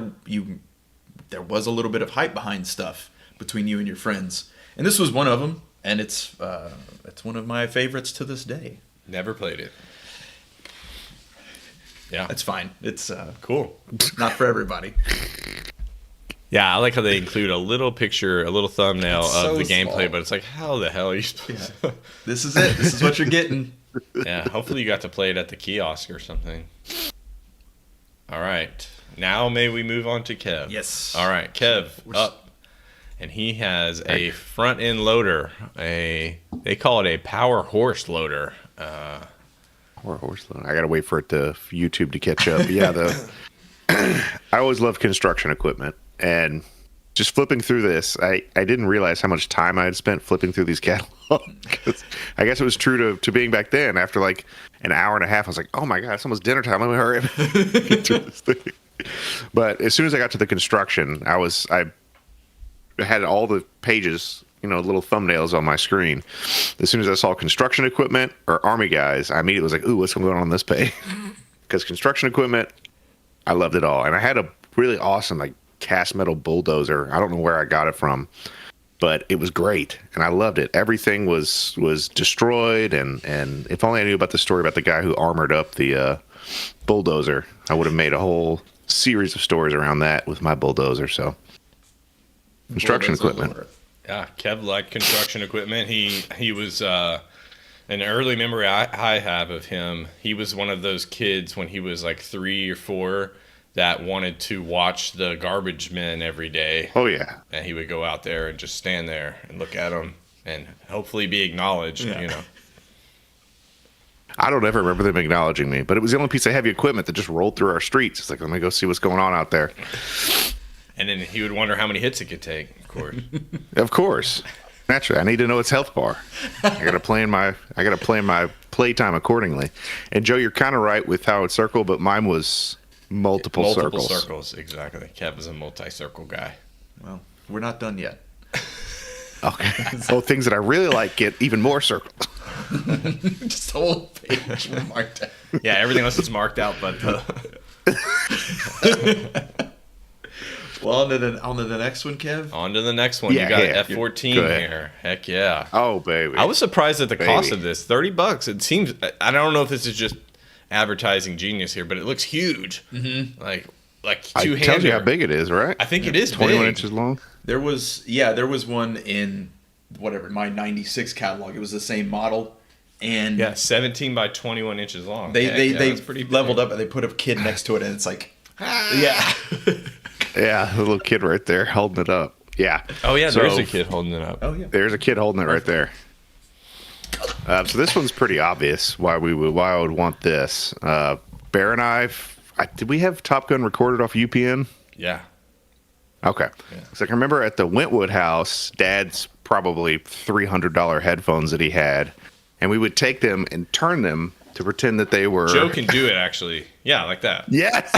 was a little bit of hype behind stuff between you and your friends. And this was one of them, and it's one of my favorites to this day. Never played it. Yeah, That's fine. It's cool. not for everybody. Yeah, I like how they include a little picture, a little thumbnail It's of so the gameplay, small. but it's like, how the hell are you supposed to? This is it. This is what you're getting. Yeah, hopefully you got to play it at the kiosk or something. All right. Now may we move on to Kev. Yes. All right, Kev, up. And he has a front end loader. They call it a power horse loader. Power horse loader. I gotta wait for YouTube to catch up. Yeah, I always loved construction equipment, and just flipping through this, I didn't realize how much time I had spent flipping through these catalogs. 'Cause I guess it was true to being back then. After like an hour and a half, I was like, oh my god, it's almost dinner time. Let me hurry up. Get through this thing. But as soon as I got to the construction, I had all the pages, little thumbnails on my screen. As soon as I saw construction equipment or army guys, I immediately was like, ooh, what's going on this page? Because construction equipment, I loved it all. And I had a really awesome, cast metal bulldozer. I don't know where I got it from, but it was great. And I loved it. Everything was destroyed. And if only I knew about the story about the guy who armored up the bulldozer, I would have made a whole series of stories around that with my bulldozer. So construction equipment. Yeah, Kev liked construction equipment. He was an early memory I have of him. He was one of those kids when he was like 3 or 4 that wanted to watch the garbage men every day. Oh yeah. And he would go out there and just stand there and look at them and hopefully be acknowledged. I don't ever remember them acknowledging me, but it was the only piece of heavy equipment that just rolled through our streets. It's like, let me go see what's going on out there. And then he would wonder how many hits it could take, of course. Of course. Naturally, I need to know its health bar. I gotta plan my playtime accordingly. And Joe, you're kind of right with how it's circled, but mine was multiple circles. Exactly. Kev is a multi-circle guy. Well, we're not done yet. Okay. So things that I really like get even more circles. Just a whole page marked out. Yeah, everything else is marked out, but Well, on to the next one, Kev. on to the next one. Yeah, You got yeah. F14 Go ahead. here. Heck yeah. Oh baby. I was surprised at the cost Baby. of this. $30. It seems. I don't know if this is just advertising genius here, but it looks huge. Mm-hmm. Like I two-hander. tells you how big it is, right? I think it is 21 big. inches long. There was one in my 96 catalog. It was the same model. And Yeah, 17 by 21 inches long. they that's pretty big. leveled up and they put a kid next to it and it's like, Yeah. Yeah, the little kid right there holding it up. Yeah. Oh yeah, So- there's a kid holding it up. oh yeah. There's a kid holding it right there. So this one's pretty obvious why I would want this. Bear and I, did we have Top Gun recorded off UPN? Yeah. Okay. So I remember at the Wentwood house, Dad's probably $300 headphones that he had, and we would take them and turn them to pretend that they were. Joe can do it actually. Yeah, like that. Yes.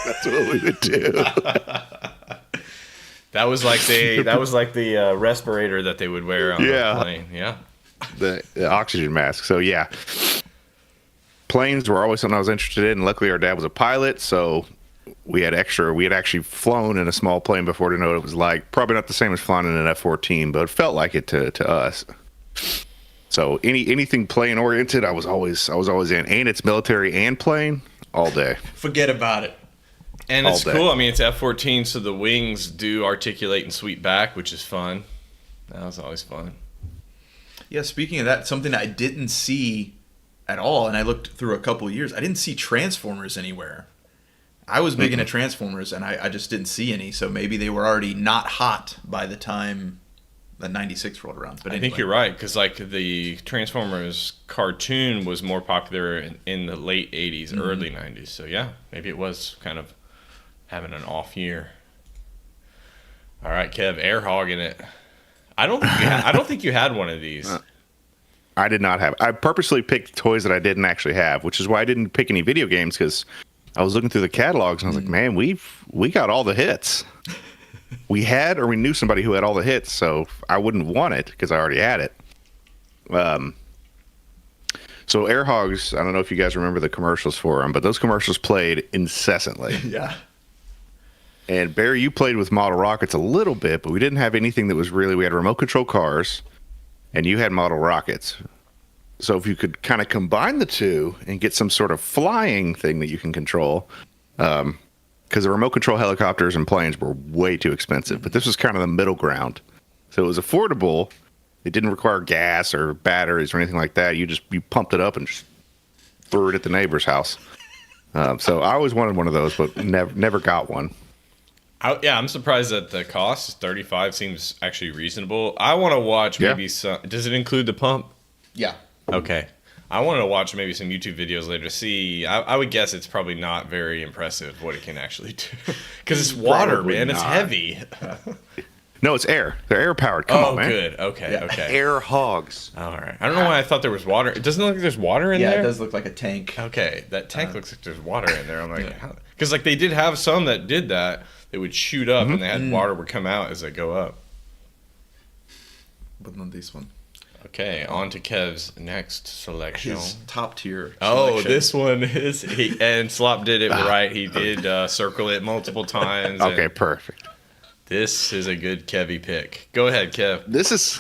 That's what we would do. That was like the respirator that they would wear on Yeah. the plane. Yeah. the oxygen mask. So yeah, planes were always something I was interested in. Luckily, our dad was a pilot, so we had actually flown in a small plane before to know what it was like. Probably not the same as flying in an F-14, but it felt like it to us. So anything plane oriented, I was always in. And it's military and plane all day. Forget about it. And All it's day. cool. I mean, it's F-14, so the wings do articulate and sweep back, which is fun. That was always fun. Yeah, speaking of that, something I didn't see at all, and I looked through a couple of years, I didn't see Transformers anywhere. I was big into Transformers, and I just didn't see any, so maybe they were already not hot by the time the 96 rolled around. But I think you're right, because like the Transformers cartoon was more popular in the late 80s, early 90s. So yeah, maybe it was kind of having an off year. All right, Kev, air hogging it. I don't think you had one of these. I did not have. I purposely picked toys that I didn't actually have, which is why I didn't pick any video games, because I was looking through the catalogs and I was like, man, we got all the hits. We had, or we knew somebody who had all the hits, so I wouldn't want it because I already had it. So Air Hogs, I don't know if you guys remember the commercials for them, but those commercials played incessantly. Yeah. And Barry, you played with model rockets a little bit, but we didn't have anything that was really. We had remote control cars, and you had model rockets. So if you could kind of combine the two and get some sort of flying thing that you can control, because the remote control helicopters and planes were way too expensive, but this was kind of the middle ground. So it was affordable. It didn't require gas or batteries or anything like that. You pumped it up and just threw it at the neighbor's house. So I always wanted one of those, but never got one. I'm surprised that the cost, 35, seems actually reasonable. I want to watch maybe some. Does it include the pump? Yeah. Okay. I want to watch maybe some YouTube videos later to see. I would guess it's probably not very impressive what it can actually do. Because it's water, Probably man. not. It's heavy. No, it's air. They're air powered. Come on, man. Good. Okay. Okay. Air hogs. All right. I don't know why I thought there was water. It doesn't look like there's water in there. Yeah, it does look like a tank. Okay. That tank looks like there's water in there. I'm like, because like they did have some that did that. They would shoot up and they had water would come out as they go up. But not this one. Okay, on to Kev's next selection. His top tier. Oh, selection. this one is and Slop did it right. He did circle it multiple times. Okay, perfect. This is a good Kevy pick. Go ahead, Kev. This is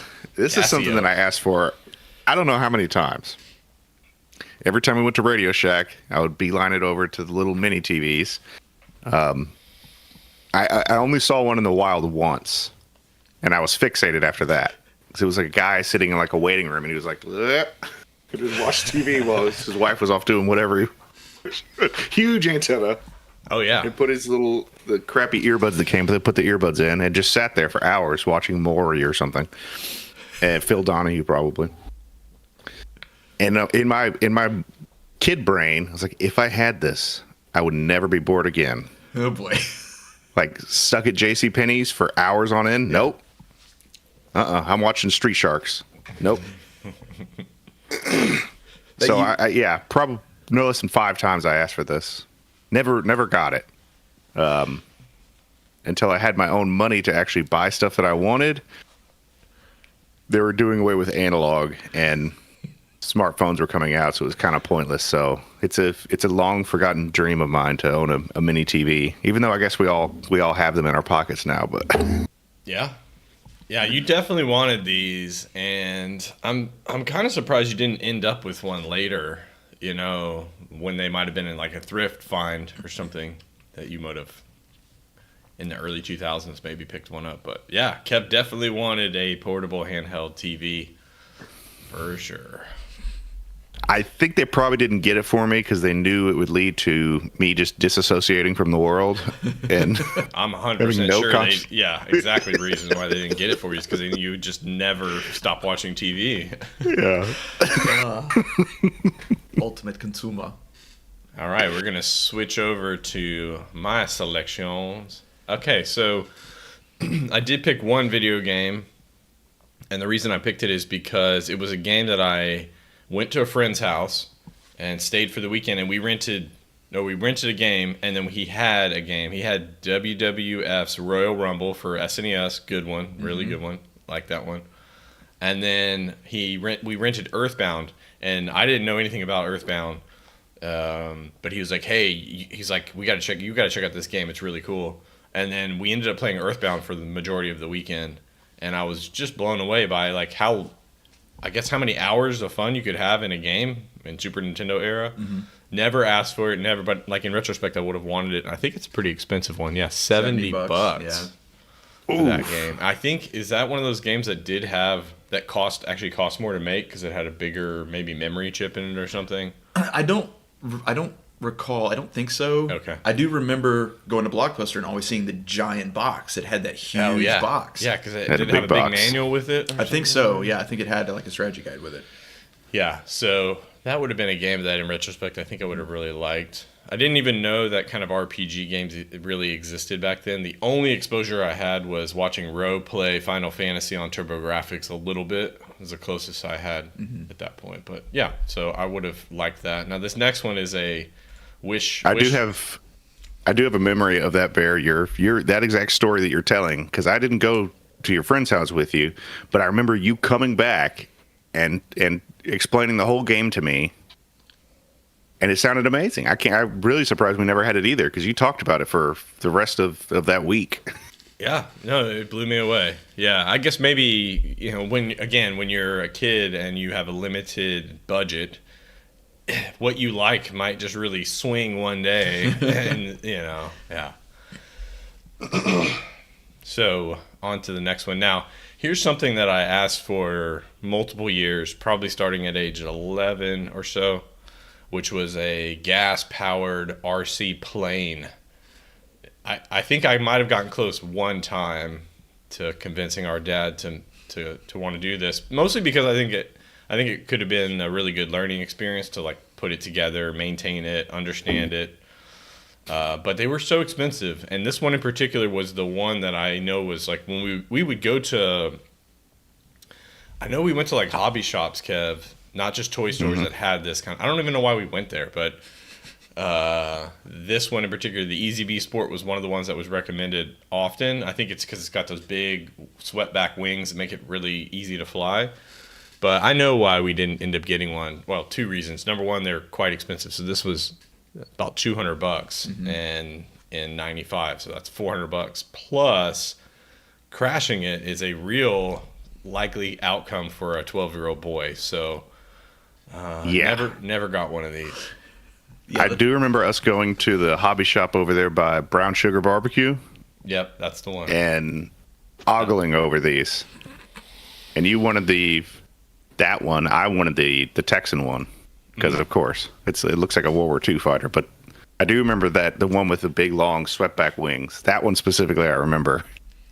something that I asked for. I don't know how many times. Every time we went to Radio Shack, I would beeline it over to the little mini TVs. I only saw one in the wild once, and I was fixated after that. It was like a guy sitting in like a waiting room, and he was like, could just watch TV while his wife was off doing whatever. Huge antenna. Oh yeah. And put the crappy earbuds that came, put the earbuds in, and just sat there for hours watching Maury or something. And Phil Donahue probably. And in my kid brain, I was like, if I had this, I would never be bored again. Oh boy. Like stuck at JCPenney's for hours on end? Nope. I'm watching Street Sharks. Nope. So I probably no less than 5 times I asked for this. Never got it. Until I had my own money to actually buy stuff that I wanted. They were doing away with analog and smartphones were coming out, so it was kind of pointless. So it's a long forgotten dream of mine to own a mini TV. Even though I guess we all have them in our pockets now, but Yeah, you definitely wanted these, and I'm kind of surprised you didn't end up with one later. You know, when they might have been in like a thrift find or something that you might have in the early 2000s maybe picked one up. But yeah, Kev definitely wanted a portable handheld TV for sure. I think they probably didn't get it for me because they knew it would lead to me just disassociating from the world. And I'm 100% no sure exactly the reason why they didn't get it for you is because they knew you would just never stop watching TV. Yeah. Ultimate consumer. All right, we're going to switch over to my selections. Okay, so I did pick one video game, and the reason I picked it is because it was a game that I went to a friend's house and stayed for the weekend, and we rented a game, and then he had a game. He had WWF's Royal Rumble for SNES, good one, really good one, like that one. And then we rented Earthbound, and I didn't know anything about Earthbound, but he was like, "Hey," he's like, you got to check out this game. It's really cool." And then we ended up playing Earthbound for the majority of the weekend, and I was just blown away by like how many hours of fun you could have in a game in Super Nintendo era. Mm-hmm. Never asked for it, but like in retrospect, I would have wanted it. I think it's a pretty expensive one. Yeah, $70 Yeah. For that game. I think, is that one of those games that actually cost more to make because it had a bigger maybe memory chip in it or something? I don't recall. I don't think so. Okay. I do remember going to Blockbuster and always seeing the giant box. It had that huge box. Yeah, because it Had a didn't have a big big box. manual with it. I think so. Yeah, I think it had like a strategy guide with it. Yeah, so that would have been a game that in retrospect I think I would have really liked. I didn't even know that kind of RPG games really existed back then. The only exposure I had was watching Ro play Final Fantasy on TurboGrafx a little bit. It was the closest I had at that point. But yeah, so I would have liked that. Now this next one is a wish. I do have a memory of that, Bear. Your that exact story that you're telling, because I didn't go to your friend's house with you, but I remember you coming back and explaining the whole game to me. and it sounded amazing. I'm really surprised we never had it either, because you talked about it for the rest of that week. Yeah, no, it blew me away. Yeah, I guess maybe, when you're a kid and you have a limited budget, what you like might just really swing one day, and yeah. So on to the next one. Now, here's something that I asked for multiple years, probably starting at age 11 or so, which was a gas-powered RC plane. I think I might have gotten close one time to convincing our dad to want to do this, mostly because I think it could have been a really good learning experience to like put it together, maintain it, understand it. But they were so expensive, and this one in particular was the one that I know was like when we would go to. I know we went to like hobby shops, Kev, not just toy stores that had this kind. I don't even know why we went there, but this one in particular, the Easy Bee Sport, was one of the ones that was recommended often. I think it's because it's got those big swept-back wings that make it really easy to fly. But I know why we didn't end up getting one. Well, two reasons. Number one, they're quite expensive. So this was about $200 and in 95, so that's $400 plus crashing it is a real likely outcome for a 12-year-old boy. So never got one of these. Yeah, I do remember us going to the hobby shop over there by Brown Sugar Barbecue. Yep, that's the one. And ogling over these. And you wanted that one. I wanted the Texan one because, of course, it looks like a World War II fighter. But I do remember that the one with the big, long, swept-back wings. That one specifically I remember.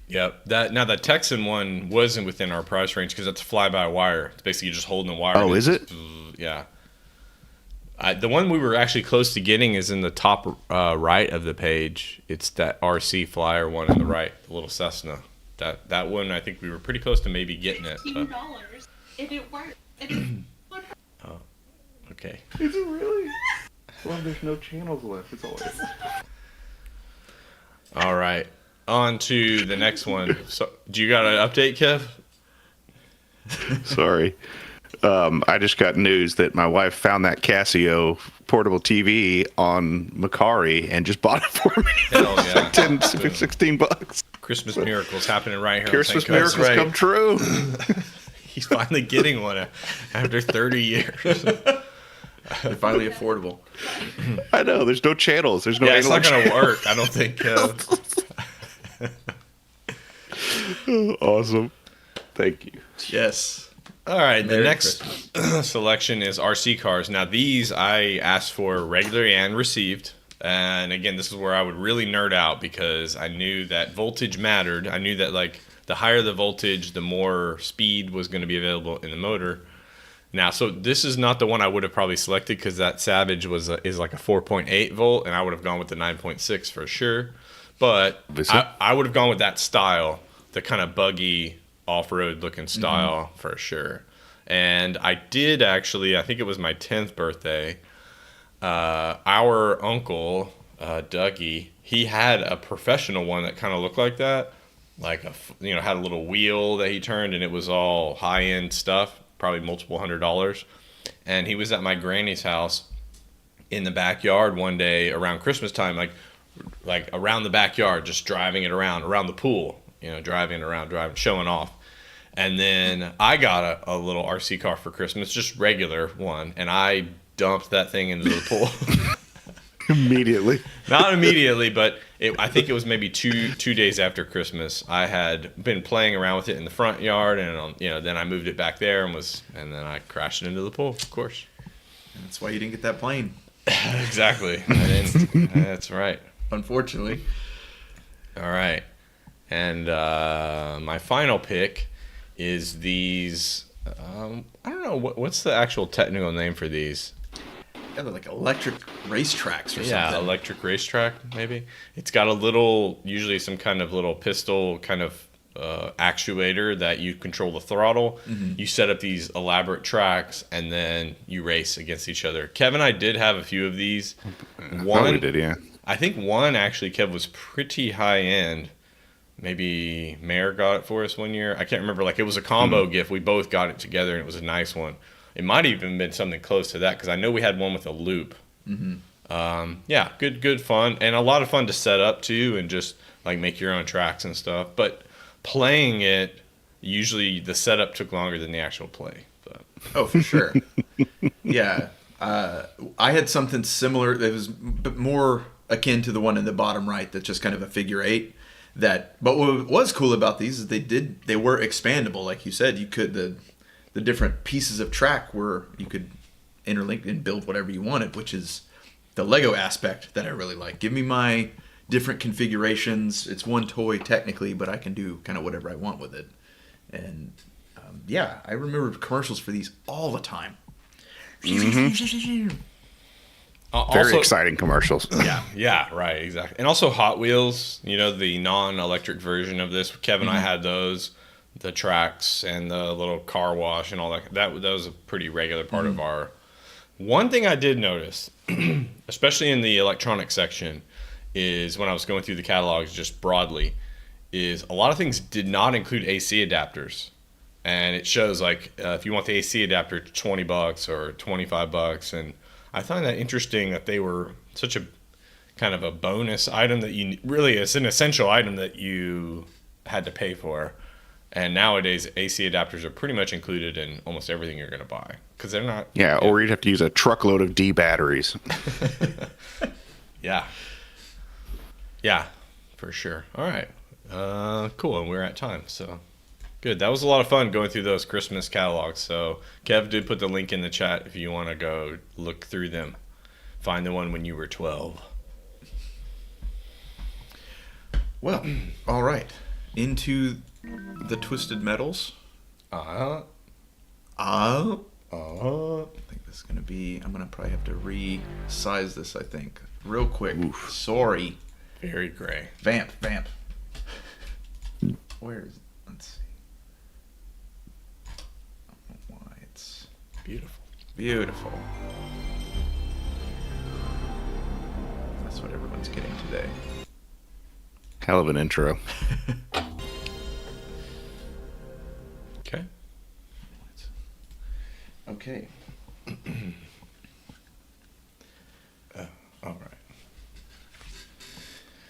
Yep. The Texan one wasn't within our price range because it's fly-by-wire. It's basically just holding the wire. Oh, is it? Yeah. The one we were actually close to getting is in the top right of the page. It's that RC Flyer one on the right, the little Cessna. That one, I think we were pretty close to maybe getting it. $15 if it works. Oh, okay. Is it really? Well, there's no channels left. It's all. All right. On to the next one. So, do you got an update, Kev? Sorry. I just got news that my wife found that Casio portable TV on Macari and just bought it for me. Hell yeah. Like $16. Christmas miracles happening right here. Christmas miracles come true. He's finally getting one after 30 years. They're finally affordable. I know. There's no channels. There's no. Yeah, it's not going to work. I don't think. Awesome. Thank you. Yes. All right, Merry the next selection is RC cars. Now, these I asked for regularly and received. And again, this is where I would really nerd out because I knew that voltage mattered. I knew that like the higher the voltage, the more speed was going to be available in the motor. Now, so this is not the one I would have probably selected because that Savage is like a 4.8 volt, and I would have gone with the 9.6 for sure. But I would have gone with that style, the kind of buggy off-road looking style for sure. And I did actually, I think it was my 10th birthday, our uncle, Dougie, he had a professional one that kind of looked like that, like had a little wheel that he turned, and it was all high-end stuff, probably multiple $100s. And he was at my granny's house in the backyard one day around Christmas time, like around the backyard, just driving it around the pool, driving it around, showing off. And then I got a little RC car for Christmas, just regular one, and I dumped that thing into the pool. Immediately. Not immediately, but I think it was maybe two days after Christmas. I had been playing around with it in the front yard, and then I moved it back there and then I crashed it into the pool, of course. That's why you didn't get that plane. Exactly. I didn't. That's right. Unfortunately. All right. And my final pick is these. I don't know what's the actual technical name for these. Yeah, they're like electric racetracks or something. Yeah, electric racetrack maybe. It's got usually some kind of little pistol kind of actuator that you control the throttle. Mm-hmm. You set up these elaborate tracks and then you race against each other. Kev and I did have a few of these. One did, yeah. I think one actually, Kev, was pretty high end. Maybe Mayor got it for us one year. I can't remember. Like, it was a combo gift. We both got it together, and it was a nice one. It might have even been something close to that because I know we had one with a loop Yeah, good fun, and a lot of fun to set up too, and just like make your own tracks and stuff. But playing it, usually the setup took longer than the actual play. But Oh, for sure. Yeah. I had something similar that was more akin to the one in the bottom right that's just kind of a figure eight. But what was cool about these is they were expandable. Like you said, you could, the different pieces of track you could interlink and build whatever you wanted, which is the Lego aspect that I really like. Give me my different configurations. It's one toy technically, but I can do kind of whatever I want with it. And yeah, I remember commercials for these all the time. Very exciting commercials. yeah, right, exactly. And also Hot Wheels, the non-electric version of this. Kevin and I had those, the tracks and the little car wash and all that. That was a pretty regular part of our. One thing I did notice, especially in the electronic section, is when I was going through the catalogs just broadly, is a lot of things did not include AC adapters. And it shows like if you want the AC adapter, $20 or $25, and I find that interesting that they were such a kind of a bonus item that it's an essential item that you had to pay for. And nowadays, AC adapters are pretty much included in almost everything you're going to buy because they're not. Yeah, or you'd have to use a truckload of D batteries. Yeah, for sure. All right, cool, and we're at time, so. Good. That was a lot of fun going through those Christmas catalogs. So Kev did put the link in the chat if you want to go look through them. Find the one when you were 12. Well, all right. Into the Twisted Metals. I think this is going to be... I'm going to probably have to resize this, I think. Real quick. Oof. Sorry. Very gray. Vamp. Where is it? Let's see. Why it's beautiful. That's what everyone's getting today. Hell of an intro. Okay. All right.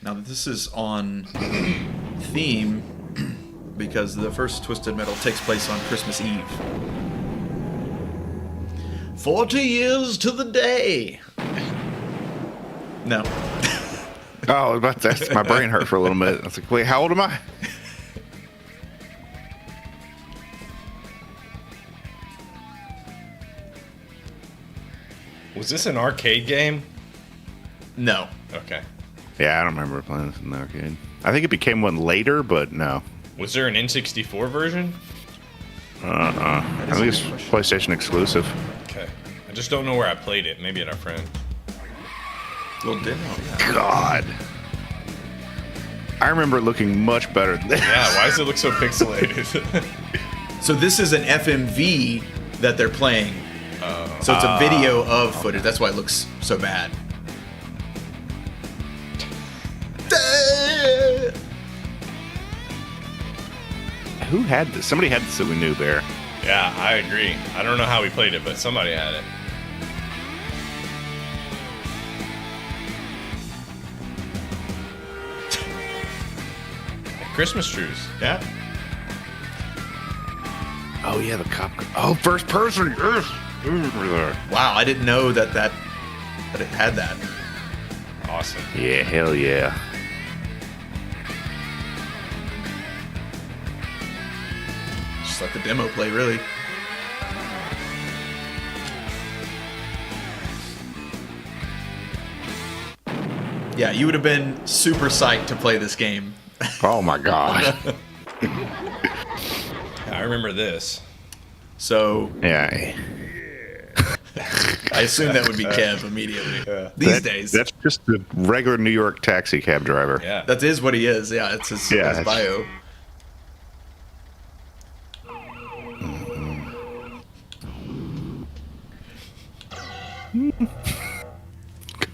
Now this is on theme because the first Twisted Metal takes place on Christmas Eve. 40 years to the day. No. Oh, my brain hurt for a little bit. I was like, wait, how old am I? Was this an arcade game? No. Okay. Yeah, I don't remember playing this in the arcade. I think it became one later, but no. Was there an N64 version? I think it's PlayStation exclusive. Okay. I just don't know where I played it. Maybe at our friend. Little demo. Yeah. God. I remember it looking much better than this. Yeah, why does it look so pixelated? So this is an FMV that they're playing. So it's a video of footage. That's why it looks so bad. Who had this? Somebody had this that we knew, Bear. Yeah, I agree. I don't know how we played it, but somebody had it. Christmas trees. Yeah. Oh, yeah, the cop. Oh, first person. Yes. Wow, I didn't know that it had that. Awesome. Yeah, hell yeah. Just let the demo play, really. Yeah, you would have been super psyched to play this game. Oh, my God. I remember this. So Yeah. I assume that would be Kev immediately. These days. That's just a regular New York taxi cab driver. Yeah. That is what he is. Yeah, it's his, Yeah, his bio.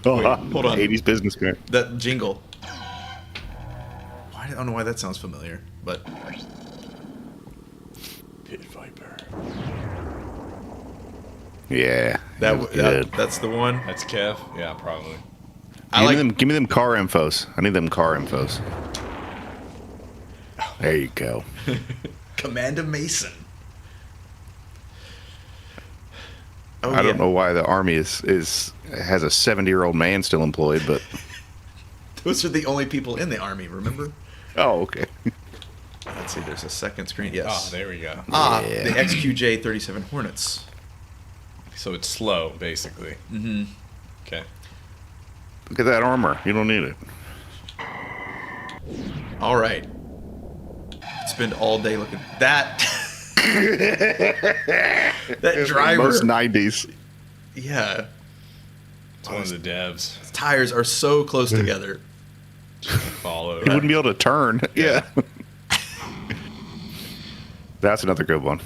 Hold on. 80s businessman. That jingle. I don't know why that sounds familiar, but Pit Viper. Yeah. That's the one. That's Kev? Yeah, probably. Give me them car infos. I need them car infos. There you go. Commander Mason. I don't know why the army has a 70-year-old man still employed, but Those are the only people in the army, remember? oh, okay. Let's see, there's a second screen. Yes. Oh, there we go. The XQJ-37 Hornets. So it's slow, basically. Mm-hmm. Okay. Look at that armor. You don't need it. All right. Spend all day looking. That driver. Most 90s. Yeah. It's one of the devs. His tires are so close together. Follow. He wouldn't be able to turn. Yeah. That's another good one.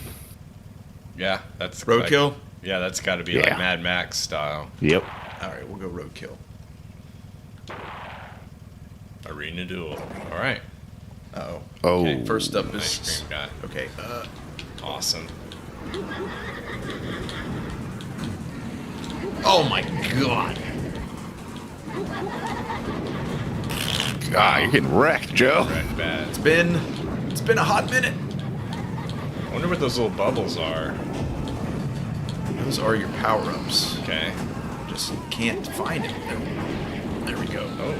Yeah, that's Roadkill? Yeah, that's got to be like Mad Max style. Yep. All right, we'll go roadkill. Arena duel. All right. Uh-oh. Oh. Okay. First up Ice is... cream guy. Okay. Awesome. Oh, my God. God, you're getting wrecked, Joe. Red bad. It's been a hot minute. I wonder what those little bubbles are. Those are your power-ups. Okay. Just can't find it. There we go. Oh.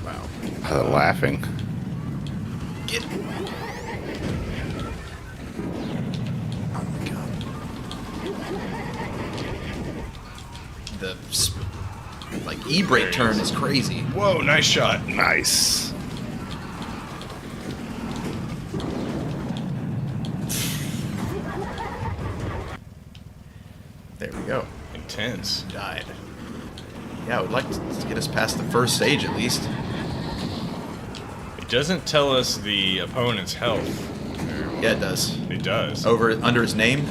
Wow. Laughing. Get. Oh my God. The e-brake turn is crazy. Whoa, nice shot. Nice. There we go. Intense. Died. Yeah, I would like to get us past the first stage at least. It doesn't tell us the opponent's health. Yeah, it does. It does. Under his name.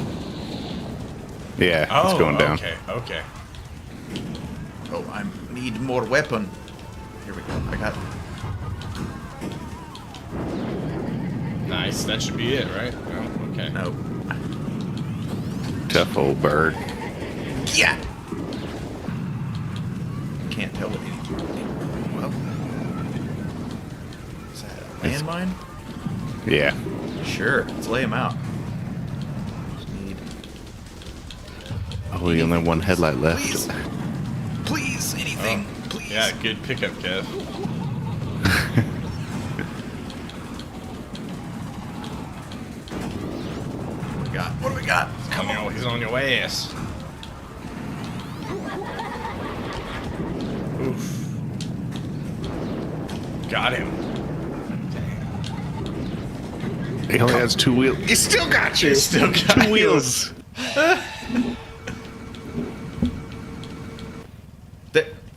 Yeah, Oh, it's going down. Okay. Oh, I need more weapon. Here we go. I got. Nice. That should be it, right? Oh, okay. No. Tough old bird. Yeah. Can't tell what any. Well. Is that a landmine? Yeah. Sure. Let's lay him out. Just need. Oh, we only have one headlight left. Please, anything. Please. Yeah, good pickup, Kev. What do we got? Come on, he's on your ass. Oof. Got him. He only has 2 wheels. He still got you. Still got 2 wheels.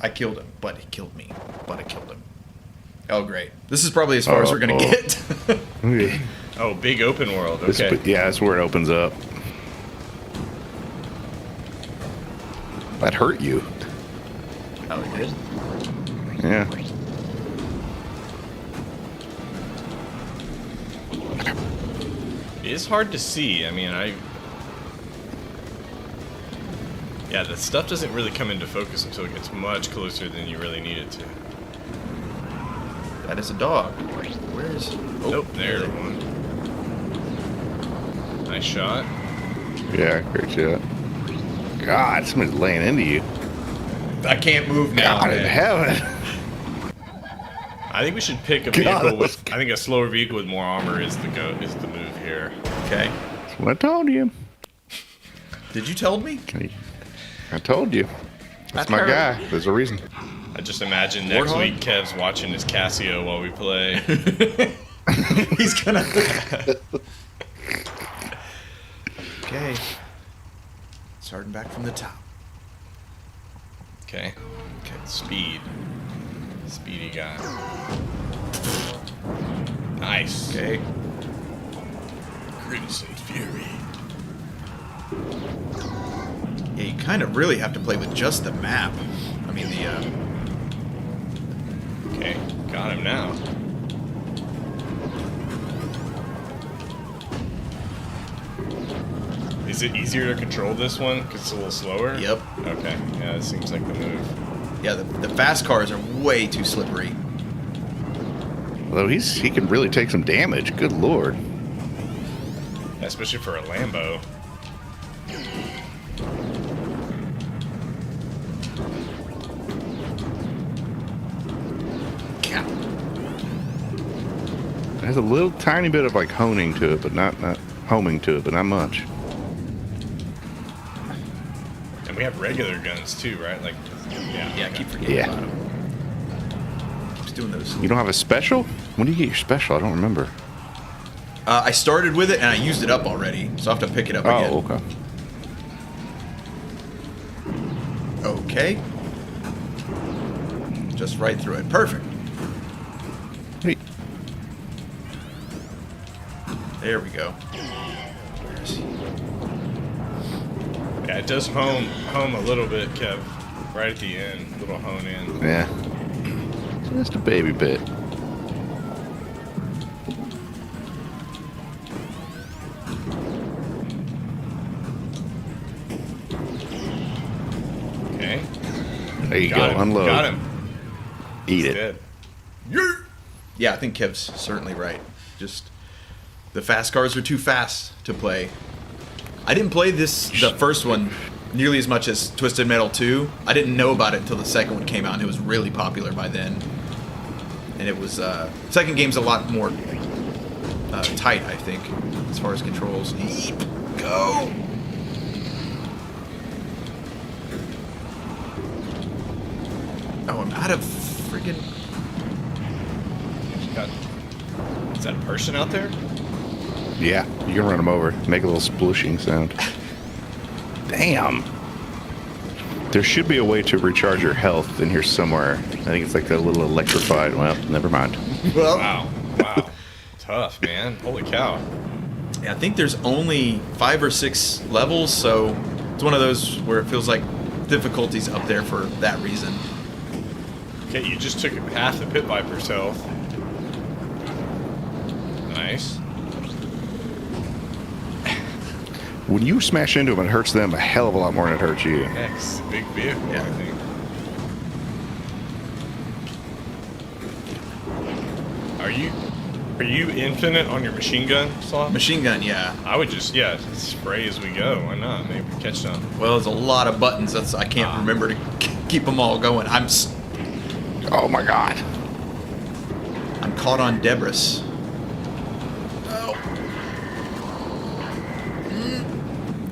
I killed him, but he killed me. But I killed him. Oh, great. This is probably as far as we're going to get. Yeah. Oh, big open world. Okay. Yeah, that's where it opens up. That hurt you. Oh, it did? Yeah. It is hard to see. I mean, yeah, the stuff doesn't really come into focus until it gets much closer than you really need it to. That is a dog. Where's... Nope, there's one. Nice shot. Yeah, great shot. God, somebody's laying into you. I can't move now. God in heaven. I think we should pick a vehicle with. I think a slower vehicle with more armor is the move here. Okay. That's what I told you. Did you tell me? I told you. That's my guy. There's a reason. I just imagine next week Kev's watching his Casio while we play. He's gonna. Okay. Starting back from the top. Okay. Speed. Speedy guy. Nice. Okay. Crimson Fury. Yeah, you kind of really have to play with just the map. I mean, Okay, got him now. Is it easier to control this one because it's a little slower? Yep. Okay. Yeah, it seems like the move. Yeah, the fast cars are way too slippery. Although he can really take some damage. Good lord. Especially for a Lambo. Yeah. It has a little tiny bit of like honing to it, but not homing to it, but not much. And we have regular guns too, right? Like, yeah. Yeah, I keep forgetting Yeah. about him. Keeps doing those. You don't have a special? When do you get your special? I don't remember. I started with it and I used it up already, so I have to pick it up again. Oh, okay. Okay. Just right through it. Perfect. Hey, There we go. Where is he? Yeah, it does home a little bit, Kev. Right at the end. Little hone in. yeah. Just a baby bit. Okay. There you Got go. him. Unload. Got him. Eat He's it. dead. Yeah, I think Kev's certainly right. Just the fast cars are too fast to play. I didn't play the first one nearly as much as Twisted Metal 2. I didn't know about it until the second one came out, and it was really popular by then. And it was second game's a lot more tight, I think, as far as controls. Yeep, go. Oh, I'm out of friggin'. Is that a person out there? Yeah, you can run them over. Make a little splooshing sound. Damn. There should be a way to recharge your health in here somewhere. I think it's like a little electrified. Well, never mind. Well, Wow. Tough, man. Holy cow. I think there's only 5 or 6 levels, so it's one of those where it feels like difficulty's up there for that reason. Okay, you just took half the Pit Viper's health. Nice. When you smash into them, it hurts them a hell of a lot more than it hurts you. X, big vehicle, Yeah. I think. Are you infinite on your machine gun slot? Machine gun, yeah. I would just spray as we go. Why not? Maybe we catch some. Well, there's a lot of buttons. I can't remember to keep them all going. Oh my god. I'm caught on debris. Oh.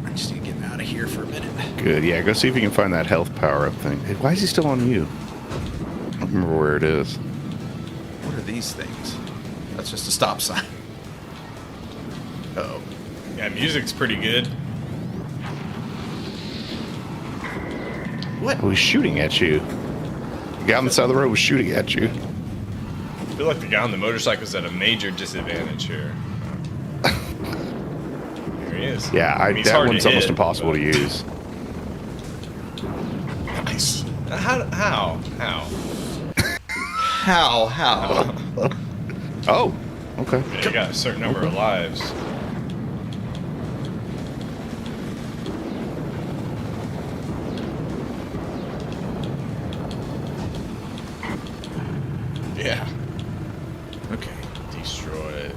I just need to get out of here for a minute. Good. Yeah, go see if you can find that health power-up thing. Hey, why is he still on you? I don't remember where it is. What are these things? That's just a stop sign. Uh-oh. Yeah, music's pretty good. What? Oh, he's shooting at you. The guy on the side of the road was shooting at you. I feel like the guy on the motorcycle is at a major disadvantage here. Here he is. Yeah, I mean, he's that hard one's to almost hit, impossible but- to use. Nice. How? How? Oh, okay. Yeah, you got a certain number of lives. Yeah. Okay. Destroy it.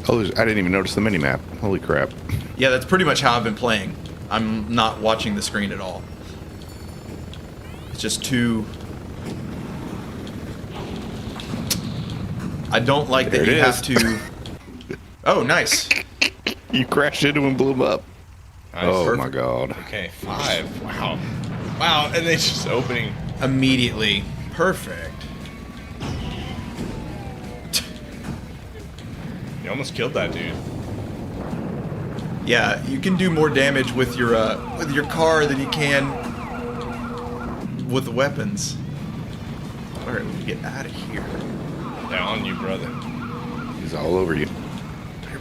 Oh, I didn't even notice the mini-map. Holy crap. Yeah, that's pretty much how I've been playing. I'm not watching the screen at all. It's just too... I don't like There that it you is. have to... Oh, nice. You crashed into him and blew him up. Nice. Oh Perfect. my god. Okay, 5. Wow. Wow, and they just opening. Immediately. Perfect. You almost killed that dude. Yeah, you can do more damage with your car than you can with the weapons. All right, we can get out of here. Yeah, on you, brother. He's all over you.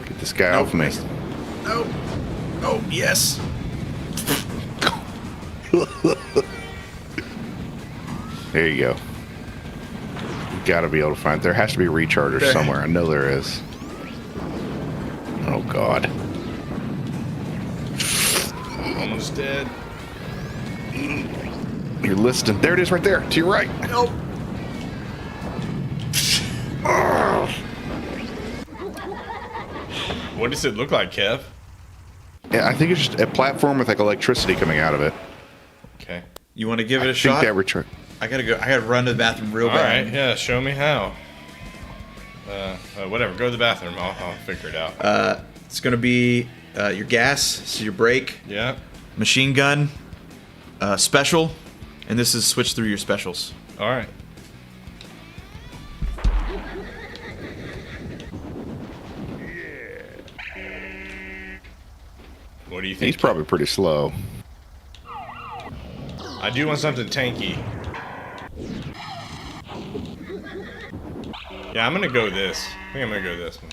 Get this guy Nope, off me. missed. Nope. Oh, yes. There you go. You gotta be able to find. There has to be a recharger There- somewhere. I know there is. Oh God. Almost dead. You're listening. There it is right there. To your right. Nope. What does it look like, Kev? Yeah, I think it's just a platform with like electricity coming out of it. Okay. You want to give it a I shot? think that return. I gotta go. I gotta run to the bathroom real All bad. right. Yeah. Show me how. Whatever. Go to the bathroom. I'll figure it out. It's gonna be your gas, so your brake, Yeah. machine gun, special, and this is switch through your specials. All right. What do you think? He's probably pretty slow. I do want something tanky. Yeah, I'm gonna go this. I think I'm gonna go this one.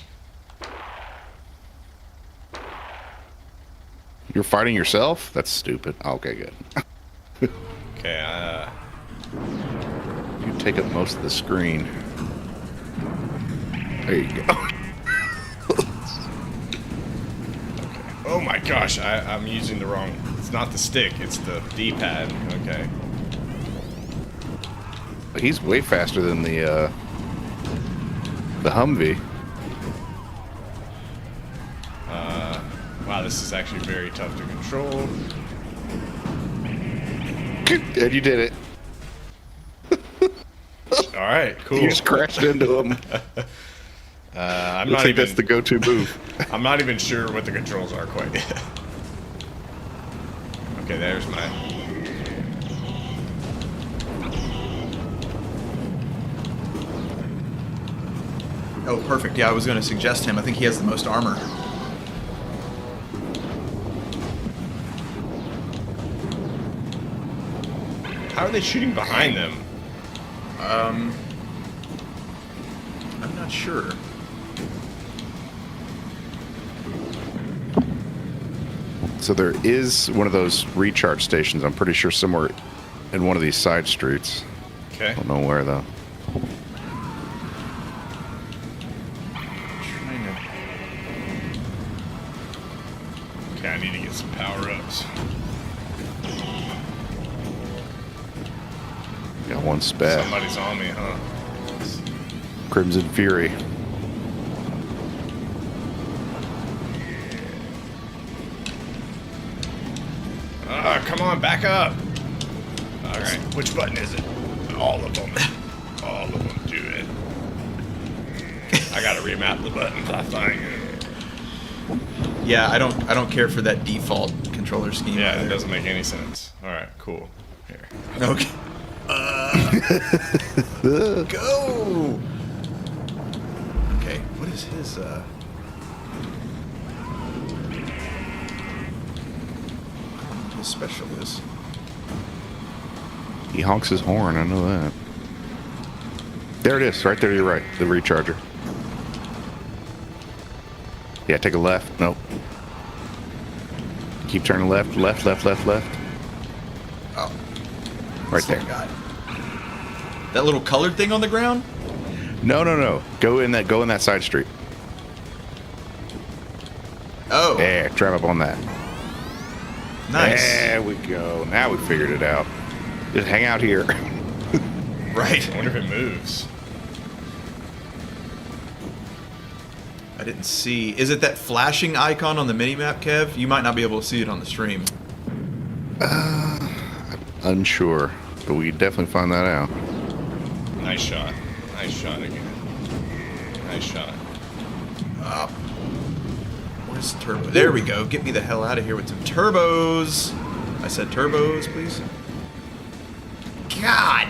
You're fighting yourself? That's stupid. Okay, good. Okay. You take up most of the screen. There you go. Oh my gosh, I'm using the wrong. It's not the stick. It's the D-pad. Okay. He's way faster than the Humvee. Wow, this is actually very tough to control. And you did it. All right, cool. You just crashed into him. I'm Looks not like even. that's the go-to move. I'm not even sure what the controls are quite yet. Okay, there's my. Oh, perfect. Yeah, I was gonna suggest him. I think he has the most armor. How are they shooting behind them? I'm not sure. So there is one of those recharge stations, I'm pretty sure somewhere in one of these side streets. Okay. I don't know where, though. Trying to... Okay, I need to get some power-ups. Got one spat. Somebody's on me, huh? Crimson Fury. Ah, come on, back up. All right, which button is it? All of them. All of them do it. I gotta remap the buttons, I think. Yeah, I don't care for that default controller scheme. Yeah, either. it doesn't make any sense. All right, cool. Here. Okay. Go. Okay, what is his his special is? He honks his horn, I know that. There it is, right there to your right, the recharger. Yeah, take a left. Nope. Keep turning left, left, left, left, left. Oh, Right there. God. That little colored thing on the ground? No, no, no. Go in that side street. Oh, Yeah, drive up on that. nice. There we go. Now we figured it out. Just hang out here. Right. I wonder if it moves. I didn't see. Is it that flashing icon on the minimap, Kev? You might not be able to see it on the stream. Unsure, but we can definitely find that out. Nice shot. Nice shot again. Nice shot. Where's turbo? There we go. Get me the hell out of here with some turbos. I said turbos, please. God.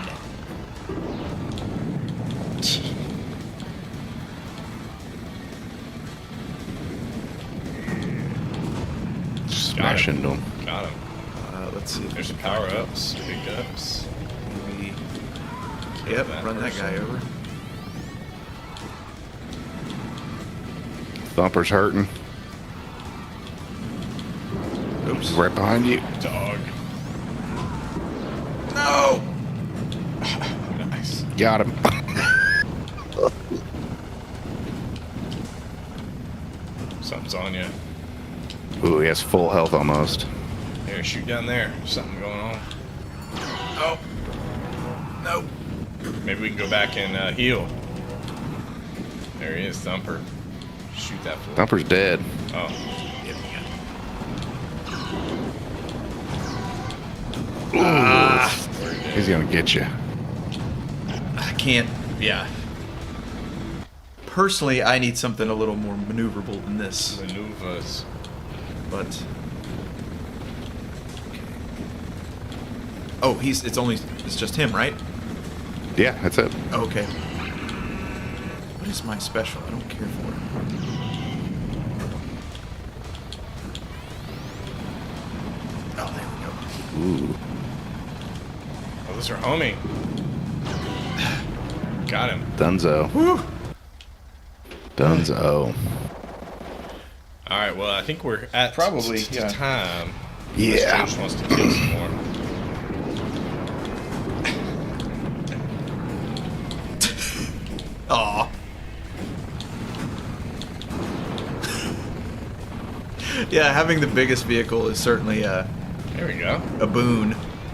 Smash into him. Got him. Let's see. There's some power-ups, pickups. We... Kill Yep, that run that person. guy over. Thumper's hurting. Oops. Right behind you. Dog. No! Nice. Got him. Something's on on you. Ooh, he has full health almost. Here, shoot down there. Something going on. Oh. No. Maybe we can go back and heal. There he is, Thumper. Shoot that fool. Thumper's dead. Oh. He's gonna get you. I can't. Yeah. Personally, I need something a little more maneuverable than this. Maneuvers. But oh, it's just him, right? Yeah, that's it. Okay. What is my special? I don't care for it. Oh, there we go. Ooh. Oh, this is our homie. Got him. Dunzo. Woo! Dunzo. All right, well, I think we're at Probably, the yeah. time. Yeah. Just wants to kill some more. Aw. Yeah, having the biggest vehicle is certainly There we go. a boon.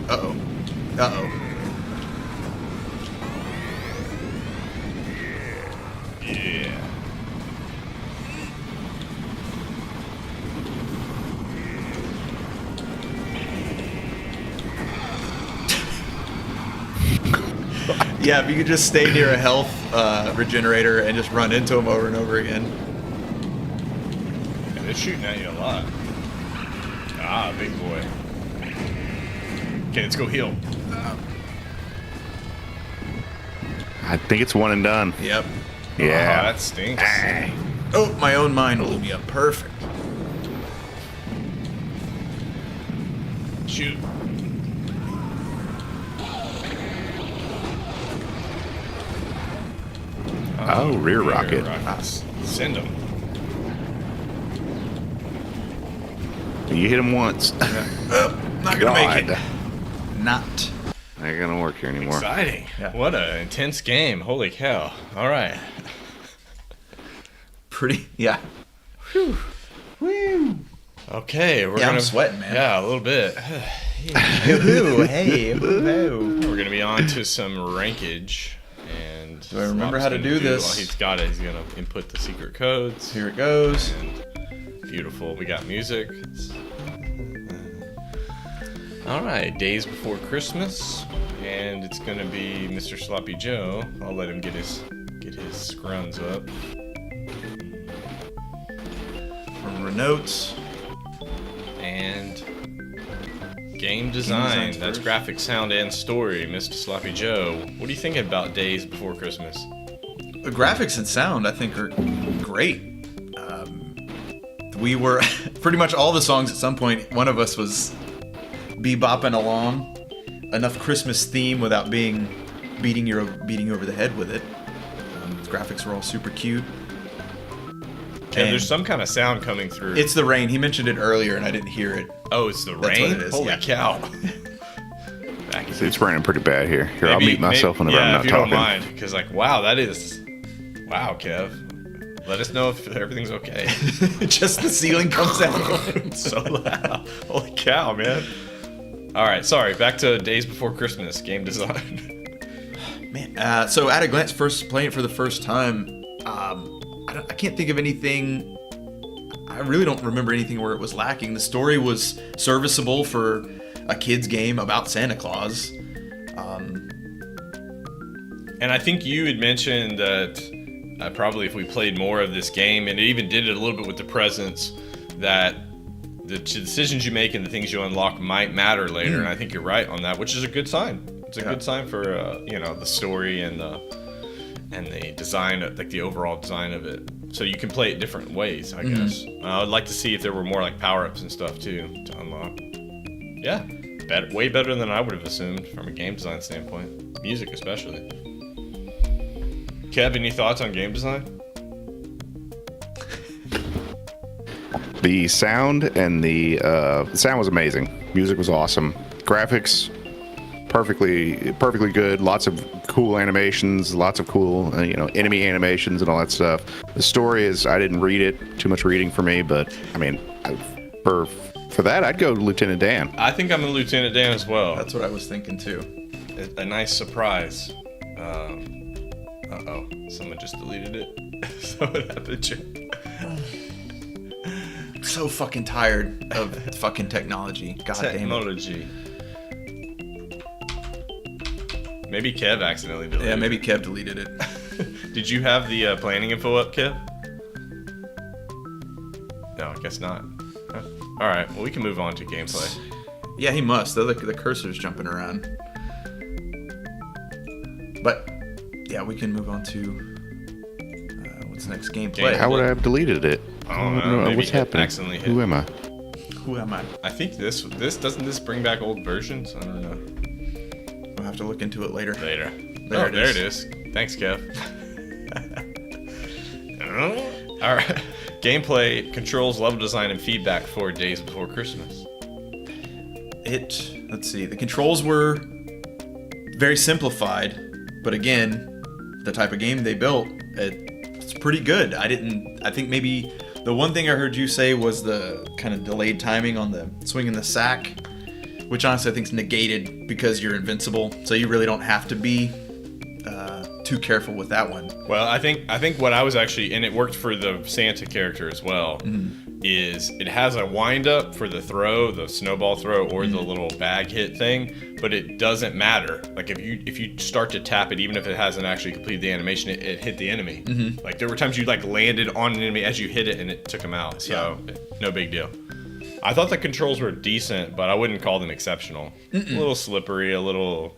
Uh-oh. Uh-oh. Yeah. Yeah, if you could just stay near a health regenerator and just run into him over and over again. Yeah, they're shooting at you a lot. Ah, big boy. Okay, let's go heal. I think it's one and done. Yep. Oh, Yeah. that stinks. Oh, my own mind blew me up. Perfect. Shoot. Oh, rear rocket. rockets. Send them. You hit him once. Not gonna make it. God. Not. Ain't gonna work here anymore. Exciting. Yeah. What an intense game. Holy cow. All right. Pretty. Yeah. Okay, we're Yeah, I'm gonna sweating, man. Yeah, a little bit. Ooh, hey. Ooh. We're gonna be on to some rankage, and Do I remember Slop's how to gonna do this? Well, he's got it. He's gonna input the secret codes. Here it goes. And beautiful. We got music. All right, Days Before Christmas, and it's gonna be Mr. Sloppy Joe. I'll let him get his scruns up. Remember notes. And game design. design's That's first. graphics, sound, and story. Mr. Sloppy Joe. What are you thinking about Days Before Christmas? The graphics and sound, I think, are great. We were pretty much all the songs at some point. One of us was bebopping along, enough Christmas theme without beating you over the head with it. The graphics were all super cute. Yeah, And there's some kind of sound coming through. it's the rain. He mentioned it earlier, and I didn't hear it. Oh, it's the That's rain? what it is, Holy yeah. cow. Back in- It's raining pretty bad here. Here, I'll mute myself whenever I'm not if you talking. don't mind, because wow, wow, Kev. Let us know if everything's okay. Just the ceiling comes out. It's so loud. Holy cow, man. All right, sorry. Back to Days Before Christmas game design. Man, so at a glance, playing it for the first time, I can't think of anything. I really don't remember anything where it was lacking. The story was serviceable for a kid's game about Santa Claus. And I think you had mentioned that probably if we played more of this game, and it even did it a little bit with the presents, that the decisions you make and the things you unlock might matter later. And I think you're right on that, which is a good sign. It's a good sign for the story and the design, like the overall design of it. So you can play it different ways, I guess. I'd like to see if there were more like power-ups and stuff too to unlock. Yeah, way better than I would have assumed from a game design standpoint, music especially. Kev, any thoughts on game design? The sound and the sound was amazing. Music was awesome. Graphics, perfectly good. Lots of cool animations, lots of cool enemy animations and all that stuff. The story is, I didn't read it, too much reading for me, but I mean, for that I'd go Lieutenant Dan. I think I'm a Lieutenant Dan as well. That's what I was thinking too. A nice surprise. Uh-oh, someone just deleted it. So what happened, Jim? So fucking tired of fucking technology. God damn it. Technology. Maybe Kev accidentally deleted it. Yeah, maybe Kev deleted it. Did you have the planning info up, Kev? No, I guess not. Huh. All right, well, we can move on to gameplay. Yeah, he must. The cursor's jumping around. But yeah, we can move on to what's next? Gameplay. How would I have deleted it? I don't know. Maybe What's happening? Accidentally hit. Who am I? Who am I? I think this doesn't this bring back old versions? I don't know. We'll have to look into it later. Later. There it There is. it is. Thanks, Kev. All right. Gameplay, controls, level design, and feedback for Days Before Christmas. Let's see. The controls were very simplified, but again, the type of game they built, it's pretty good. I think maybe the one thing I heard you say was the kind of delayed timing on the swinging the sack, which honestly I think is negated because you're invincible, so you really don't have to be too careful with that one. Well, I think what I was actually, and it worked for the Santa character as well, is it has a wind up for the throw, the snowball throw, or the little bag hit thing, but it doesn't matter. Like if you start to tap it, even if it hasn't actually completed the animation, it hit the enemy. Like there were times you like landed on an enemy as you hit it and it took him out. So no big deal. I thought the controls were decent, but I wouldn't call them exceptional. A little slippery, a little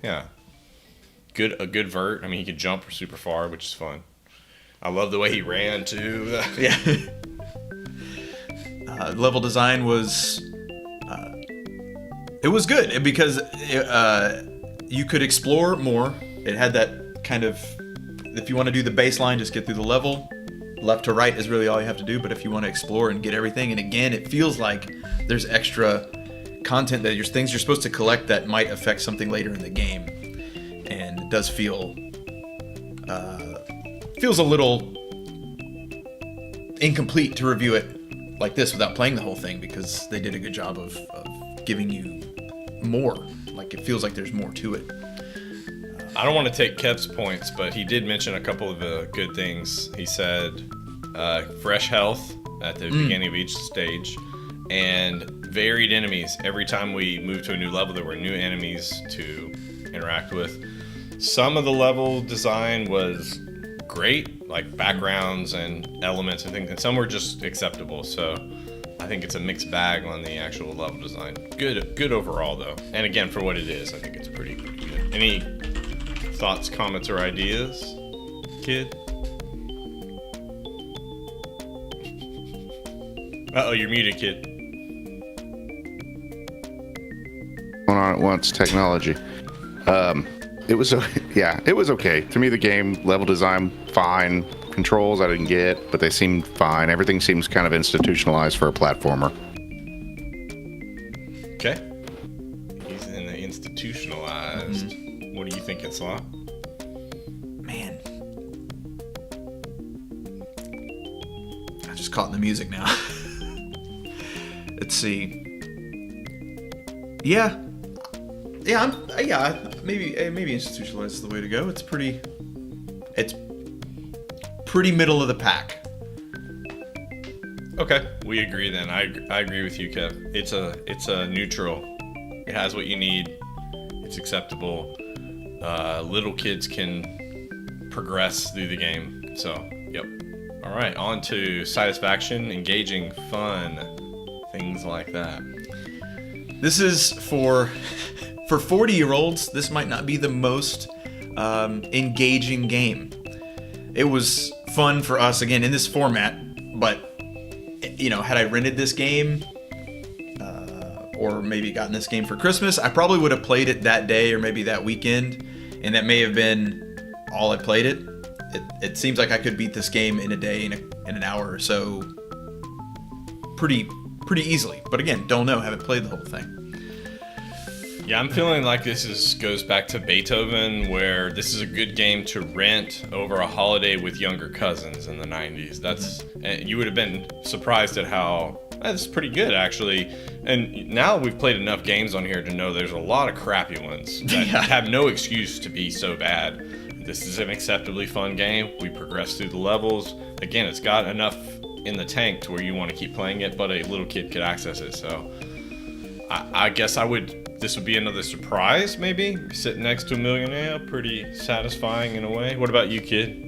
a good vert. I mean, he could jump super far, which is fun. I love the way he ran too. Yeah. Level design was it was good because you could explore more. It had that kind of, if you want to do the baseline, just get through the level. Left to right is really all you have to do. But if you want to explore and get everything, and again, it feels like there's extra content that things you're supposed to collect that might affect something later in the game, and it does feels a little incomplete to review it like this without playing the whole thing, because they did a good job of giving you more. Like it feels like there's more to it. I don't want to take Kev's points, but he did mention a couple of good things. He said fresh health at the beginning of each stage, and varied enemies. Every time we moved to a new level, there were new enemies to interact with. Some of the level design was great, like backgrounds and elements and things, and some were just acceptable. So I think it's a mixed bag on the actual level design. Good overall though, and again for what it is, I think it's pretty good. Any thoughts, comments, or ideas, kid? Uh-oh, you're muted, kid. Going on at once, technology. It was okay. To me, the game level design fine. Controls I didn't get, but they seemed fine. Everything seems kind of institutionalized for a platformer. Okay. He's in the institutionalized. What do you think, Slot? Man, I'm just caught in the music now. Let's see. Maybe institutionalized is the way to go. It's pretty middle of the pack. Okay, we agree then. I agree with you, Kev. It's a neutral. It has what you need. It's acceptable. Little kids can progress through the game. So, yep. All right, on to satisfaction, engaging, fun, things like that. This is for 40-year-olds. This might not be the most engaging game. It was fun for us again in this format, but had I rented this game or maybe gotten this game for Christmas, I probably would have played it that day or maybe that weekend, and that may have been all I played it. It seems like I could beat this game in a day, in an hour or so, pretty easily. But again, don't know, haven't played the whole thing. Yeah, I'm feeling like goes back to Beethoven, where this is a good game to rent over a holiday with younger cousins in the 90s. You would have been surprised at how that's pretty good, actually. And now we've played enough games on here to know there's a lot of crappy ones that have no excuse to be so bad. This is an acceptably fun game. We progress through the levels. Again, it's got enough in the tank to where you want to keep playing it, but a little kid could access it. So I guess this would be another surprise, maybe. Sitting next to a millionaire, pretty satisfying in a way. What about you, kid?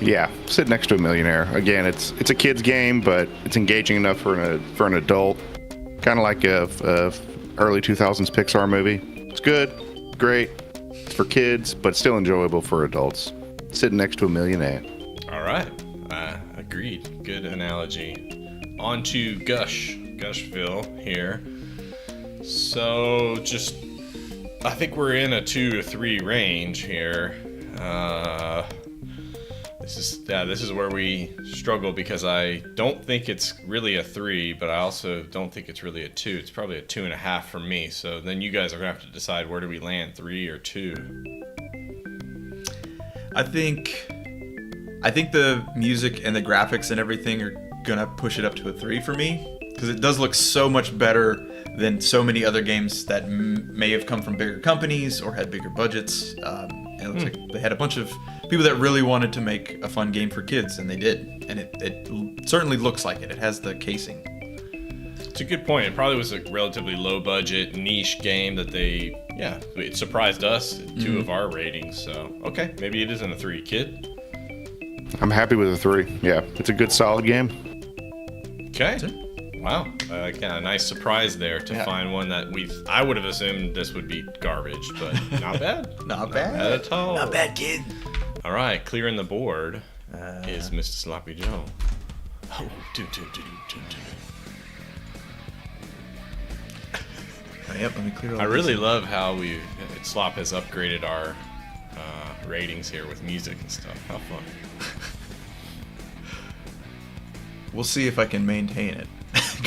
Yeah, sit next to a millionaire. Again, it's a kid's game, but it's engaging enough for an adult. Kind of like a early 2000s Pixar movie. It's good, great. It's for kids, but still enjoyable for adults. Sitting next to a millionaire. All right, agreed. Good analogy. On to Gushville here. So I think we're in a 2 to 3 range here. This is where we struggle because I don't think it's really a 3, but I also don't think it's really a 2. It's probably a 2.5 for me. So then you guys are gonna have to decide, where do we land, 3 or 2? I think the music and the graphics and everything are gonna push it up to a 3 for me, because it does look so much better than so many other games that may have come from bigger companies or had bigger budgets. And it looks like they had a bunch of people that really wanted to make a fun game for kids, and they did. And it certainly looks like it. It has the casing. It's a good point. It probably was a relatively low budget niche game that it surprised us, 2 of our ratings. So, okay, maybe it isn't a 3, kid. I'm happy with a 3. Yeah, it's a good, solid game. Okay. Wow. Again, a nice surprise there to find one that I would have assumed this would be garbage, but not bad. Not bad at all. Not bad, kid. All right, clearing the board is Mr. Sloppy Joe. Oh, Yep, let me clear all I these. really love how Slop has upgraded our ratings here with music and stuff. How fun. We'll see if I can maintain it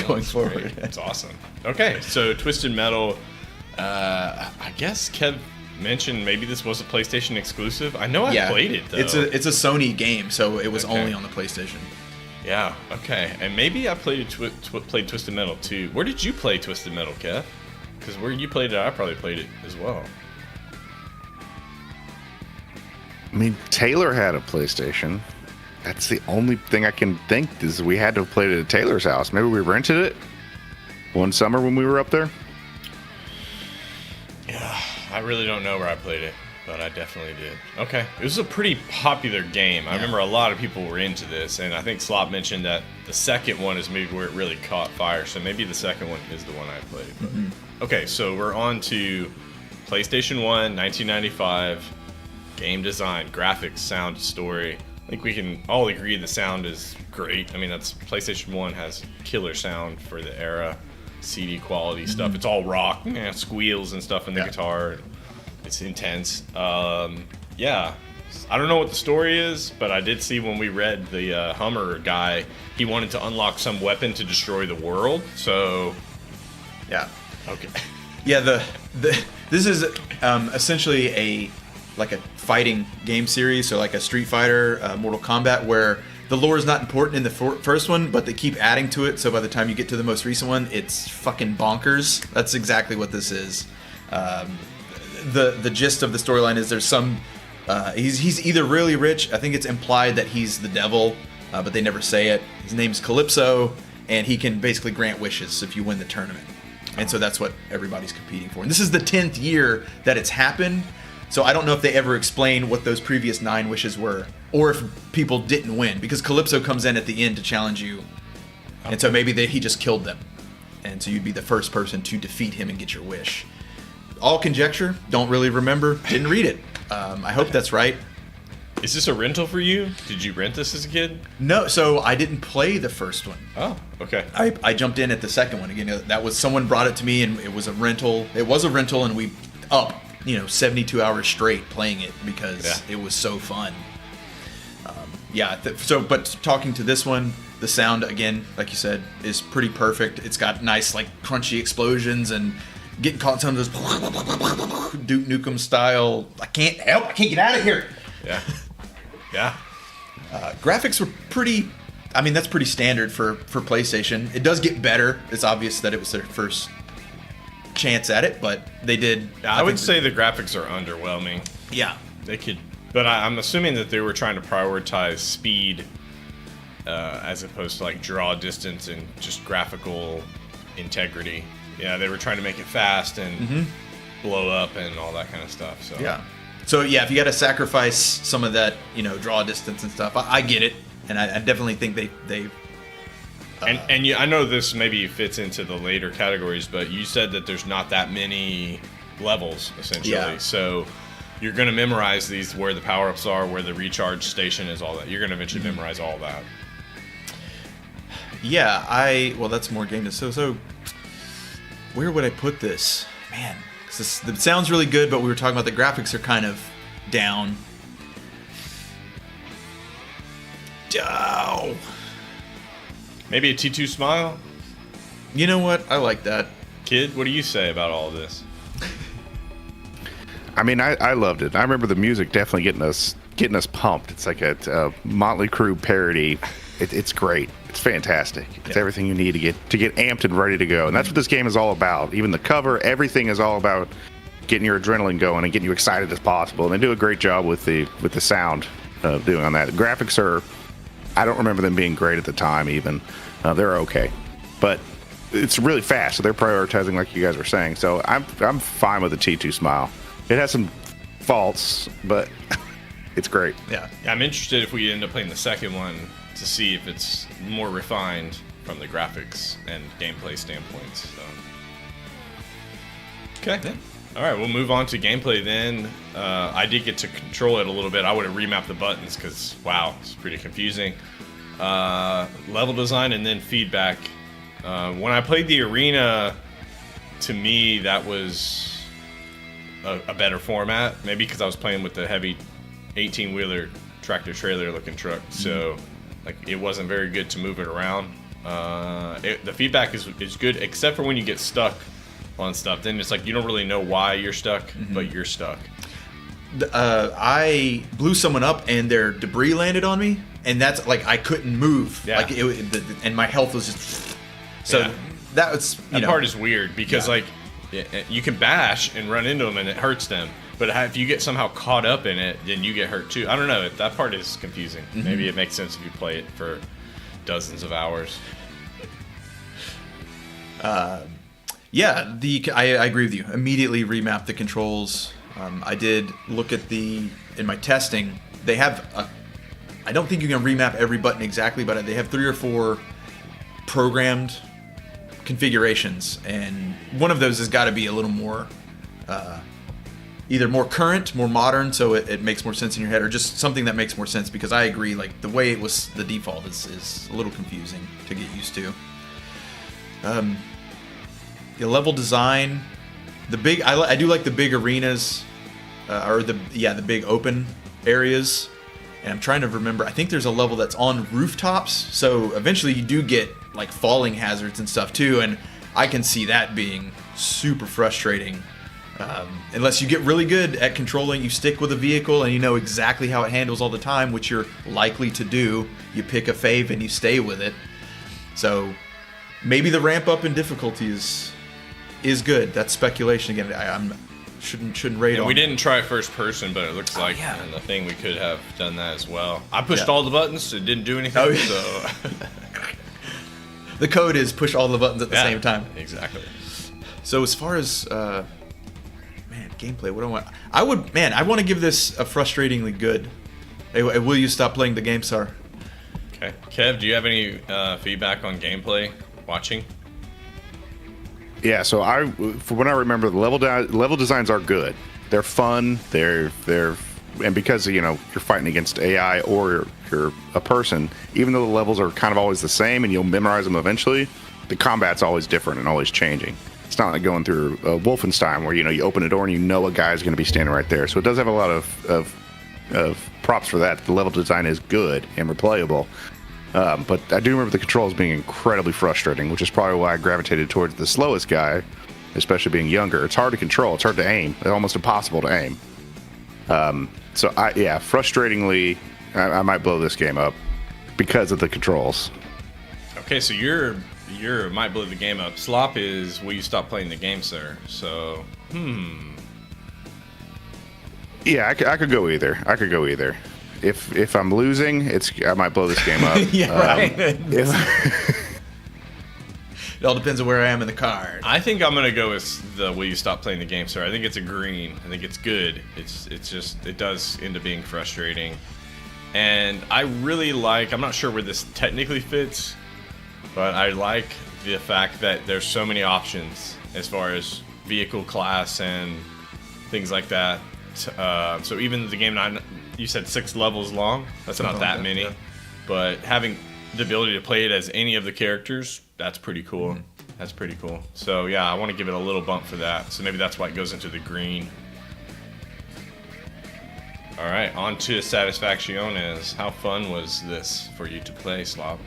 going forward. It's awesome. Okay, so Twisted Metal. I guess Kev mentioned maybe this was a PlayStation exclusive. I know I played it though. It's a Sony game, so it was only on the PlayStation. Yeah. Okay, and maybe I played Twisted Metal too. Where did you play Twisted Metal, Kev? Because where you played it, I probably played it as well. I mean, Taylor had a PlayStation. That's the only thing I can think is we had to have played it at Taylor's house. Maybe we rented it one summer when we were up there. Yeah, I really don't know where I played it, but I definitely did. Okay, it was a pretty popular game. I remember a lot of people were into this, and I think Slop mentioned that the second one is maybe where it really caught fire, so maybe the second one is the one I played. But. Okay, so we're on to PlayStation 1, 1995, game design, graphics, sound, story. I think we can all agree the sound is great. I mean, PlayStation 1 has killer sound for the era, CD quality stuff. It's all rock, squeals and stuff in the guitar. It's intense. Yeah, I don't know what the story is, but I did see when we read the Hummer guy, he wanted to unlock some weapon to destroy the world. So, yeah. Okay. Yeah, this is essentially a fighting game series, so like a Street Fighter, Mortal Kombat, where the lore is not important in the first one, but they keep adding to it. So by the time you get to the most recent one, it's fucking bonkers. That's exactly what this is. The gist of the storyline is there's some he's either really rich. I think it's implied that he's the devil, but they never say it. His name's Calypso, and he can basically grant wishes if you win the tournament. And so that's what everybody's competing for. And this is the 10th year that it's happened. So I don't know if they ever explain what those previous 9 wishes were, or if people didn't win, because Calypso comes in at the end to challenge you. And so maybe he just killed them. And so you'd be the first person to defeat him and get your wish. All conjecture, don't really remember, didn't read it. I hope that's right. Is this a rental for you? Did you rent this as a kid? No, so I didn't play the first one. Oh, okay. I jumped in at the second one. Again, that was someone brought it to me, and it was a rental. It was a rental, and we 72 hours straight playing it because it was so fun. But talking to this one, The sound, again, like you said, is pretty perfect. It's got nice, like, crunchy explosions and getting caught in some of those Duke Nukem style. I can't get out of here. Yeah. Yeah. Graphics were pretty. I mean, that's pretty standard for PlayStation. It does get better. It's obvious that it was their first chance at it, but they did. I would say the graphics are underwhelming. Yeah. They could, but I'm assuming that they were trying to prioritize speed as opposed to like draw distance and just graphical integrity. Yeah, they were trying to make it fast and blow up and all that kind of stuff. So yeah. So yeah, if you got to sacrifice some of that, draw distance and stuff, I get it, and I definitely think they. And I know this maybe fits into the later categories, but you said that there's not that many levels essentially. Yeah. So you're going to memorize these, where the power-ups are, where the recharge station is, all that. You're going to eventually memorize all that. Yeah, well, that's more game. So where would I put this? Man, 'cause it sounds really good, but we were talking about the graphics are kind of down. Oh. Maybe a T2 smile? You know what? I like that. Kid, what do you say about all of this? I mean, I loved it. I remember the music definitely getting us pumped. It's like a Motley Crue parody. It's great. It's fantastic. It's everything you need to get amped and ready to go. And that's what this game is all about. Even the cover, everything is all about getting your adrenaline going and getting you excited as possible. And they do a great job with the sound doing on that. The graphics are, I don't remember them being great at the time even. They're okay. But it's really fast, so they're prioritizing like you guys were saying. So I'm fine with the T2 smile. It has some faults, but it's great. Yeah. I'm interested if we end up playing the second one to see if it's more refined from the graphics and gameplay standpoints. So. Okay. Yeah. All right, we'll move on to gameplay then. I did get to control it a little bit. I would have remapped the buttons because, wow, it's pretty confusing. Level design and then feedback. When I played the arena, to me, that was a better format. Maybe because I was playing with the heavy 18-wheeler tractor-trailer looking truck. So like it wasn't very good to move it around. The feedback is good, except for when you get stuck on stuff. Then it's like you don't really know why you're stuck, but you're stuck. I blew someone up and their debris landed on me, and that's like I couldn't move. Yeah. Like and my health was just so Yeah. that was That part is weird because like you can bash and run into them and it hurts them. But if you get somehow caught up in it, then you get hurt too. I don't know. That part is confusing. Maybe it makes sense if you play it for dozens of hours. Yeah, I agree with you. Immediately remap the controls. I did look at in my testing, they have I don't think you can remap every button exactly, but they have 3 or 4 programmed configurations, and one of those has got to be a little more either more current, more modern, so it makes more sense in your head, or just something that makes more sense, because I agree, like the way it was the default is a little confusing to get used to. The level design, I do like the big arenas, or the big open areas. And I'm trying to remember, I think there's a level that's on rooftops, so eventually you do get like falling hazards and stuff too, and I can see that being super frustrating. Unless you get really good at controlling, you stick with a vehicle and you know exactly how it handles all the time, which you're likely to do. You pick a fave and you stay with it. So maybe the ramp up in difficulty is good. That's speculation again. I shouldn't rate on. We didn't try first person, but it looks like in the thing we could have done that as well. I pushed all the buttons, it didn't do anything. So the code is push all the buttons at the same time. Exactly. So as far as gameplay, what do I want? I want to give this a frustratingly good. Hey, will you stop playing the game, sir? Okay. Kev, do you have any feedback on gameplay watching? Yeah, so from what I remember, the level designs are good. They're fun. They're and because you're fighting against AI or you're a person, even though the levels are kind of always the same and you'll memorize them eventually, the combat's always different and always changing. It's not like going through Wolfenstein where you open a door and you know a guy's going to be standing right there. So it does have a lot of props for that. The level design is good and replayable. But I do remember the controls being incredibly frustrating, which is probably why I gravitated towards the slowest guy, especially being younger. It's hard to control. It's hard to aim. It's almost impossible to aim. So frustratingly, I might blow this game up because of the controls. Okay, so you're might blow the game up. Slop is will you stop playing the game, sir? So Yeah, I could go either. If I'm losing, I might blow this game up. Yeah, right. It all depends on where I am in the card. I think I'm gonna go with the will you stop playing the game, sir? I think it's a green. I think it's good. It's just it does end up being frustrating. And I really like, I'm not sure where this technically fits, but I like the fact that there's so many options as far as vehicle class and things like that. So even the game, you said 6 levels long. That's not that many. Yeah. But having the ability to play it as any of the characters, that's pretty cool. That's pretty cool. So yeah, I want to give it a little bump for that. So maybe that's why it goes into the green. All right, on to Satisfacciones. How fun was this for you to play, Slop?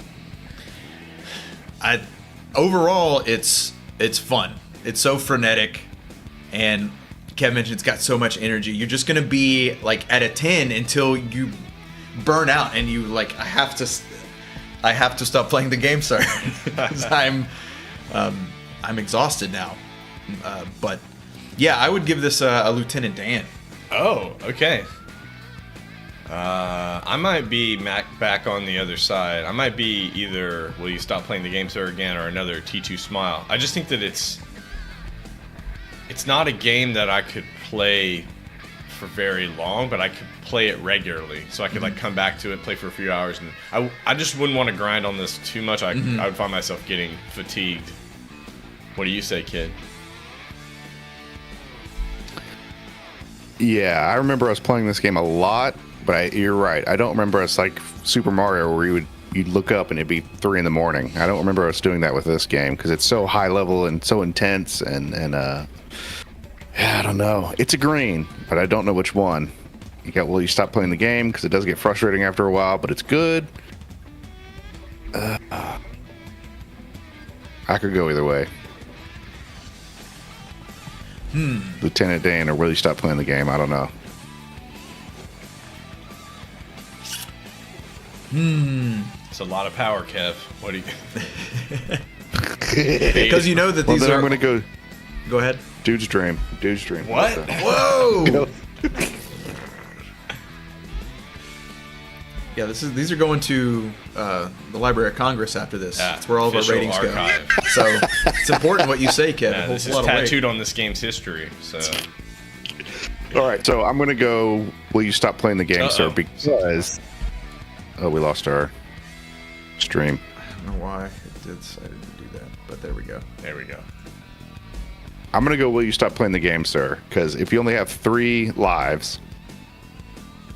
Overall, it's fun. It's so frenetic, and Kev mentioned it's got so much energy. You're just gonna be like at a 10 until you burn out, and you like I have to stop playing the game, sir. 'Cause I'm exhausted now. But yeah, I would give this a Lieutenant Dan. Oh, okay. I might be back on the other side. I might be either will you stop playing the game, sir, again, or another T2 Smile. I just think that it's not a game that I could play for very long, but I could play it regularly. So I could like come back to it, play for a few hours, and I just wouldn't want to grind on this too much. I would find myself getting fatigued. What do you say, kid? Yeah, I remember us playing this game a lot. But you're right. I don't remember us like Super Mario where you'd look up and it'd be 3 a.m. I don't remember us doing that with this game because it's so high level and so intense and I don't know. It's a green, but I don't know which one. Will you stop playing the game because it does get frustrating after a while, but it's good. I could go either way. Lieutenant Dan or will you stop playing the game? I don't know. It's a lot of power, Kev. What do you? Because you know that these then are. I'm gonna go. Go ahead. Dude's dream. What? Whoa! Yeah, these are going to the Library of Congress after this. Yeah, that's where all of our ratings archive. go. So it's important what you say, Kevin. Yeah, this is tattooed on this game's history. So. All right, so I'm gonna go. Will you stop playing the game, sir? Because we lost our stream. I don't know why it decided to do that, but there we go. There we go. I'm gonna go. Will you stop playing the game, sir? Because if you only have 3 lives,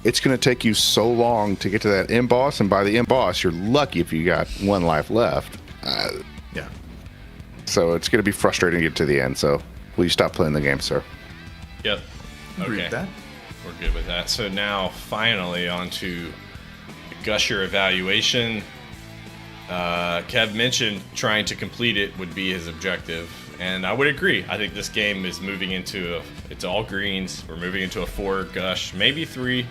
it's gonna take you so long to get to that end boss, and by the end boss, you're lucky if you got 1 life left. Yeah. So it's gonna be frustrating to get to the end. So will you stop playing the game, sir? Yep. Agree Okay. with that. We're good with that. So now, finally, on to the Gusher evaluation. Kev mentioned trying to complete it would be his objective, and I would agree. I think this game is moving into it's all greens. We're moving into a 4 Gush, maybe 3.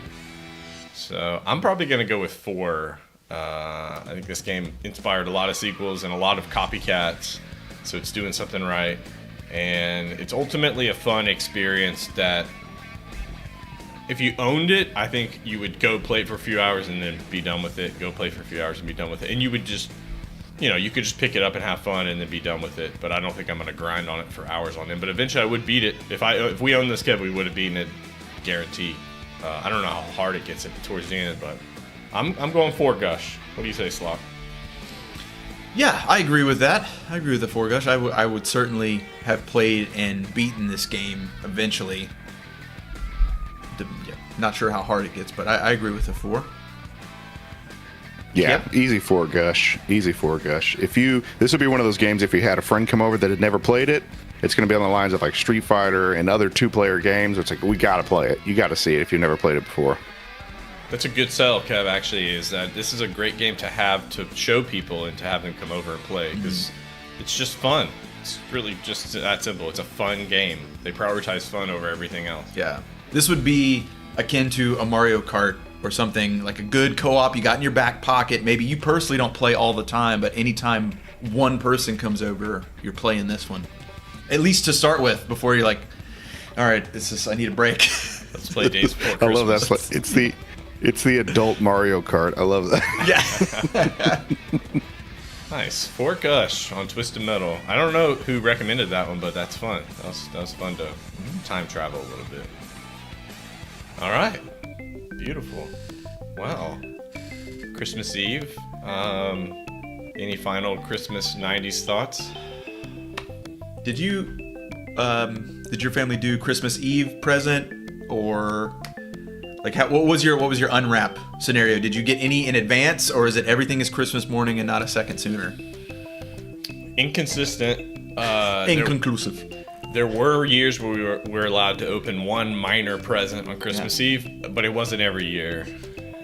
So I'm probably going to go with 4. I think this game inspired a lot of sequels and a lot of copycats, so it's doing something right. And it's ultimately a fun experience that if you owned it, I think you would go play it for a few hours and then be done with it. Go play for a few hours and be done with it. And you would just, you could just pick it up and have fun and then be done with it. But I don't think I'm going to grind on it for hours on it. But eventually I would beat it. If we owned this, Kev, we would have beaten it, guaranteed. I don't know how hard it gets towards the end, but I'm going 4 Gush. What do you say, Slop? Yeah, I agree with that. I agree with the 4 Gush. I would certainly have played and beaten this game eventually. Not sure how hard it gets, but I agree with the 4. Yeah, Yep. Easy 4 Gush. Easy 4 Gush. This would be one of those games if you had a friend come over that had never played it, it's going to be on the lines of like Street Fighter and other 2-player games. It's like, we got to play it. You got to see it if you've never played it before. That's a good sell, Kev, actually, is that this is a great game to have to show people and to have them come over and play, because it's just fun. It's really just that simple. It's a fun game. They prioritize fun over everything else. Yeah. This would be akin to a Mario Kart or something, like a good co-op you got in your back pocket. Maybe you personally don't play all the time, but anytime one person comes over, you're playing this one. At least to start with, before you're like, all right, I need a break. Let's play Days Before I Christmas. love that. It's the adult Mario Kart. I love that. Yeah. Nice. Fort Gush on Twisted Metal. I don't know who recommended that one, but that's fun. That was fun to time travel a little bit. All right. Beautiful. Wow. Christmas Eve. Any final Christmas 90s thoughts? Did your family do Christmas Eve present, or like what was your unwrap scenario? Did you get any in advance, or is it everything is Christmas morning and not a second sooner? Inconsistent. Inconclusive. There were years where we were allowed to open one minor present on Christmas Eve, but it wasn't every year.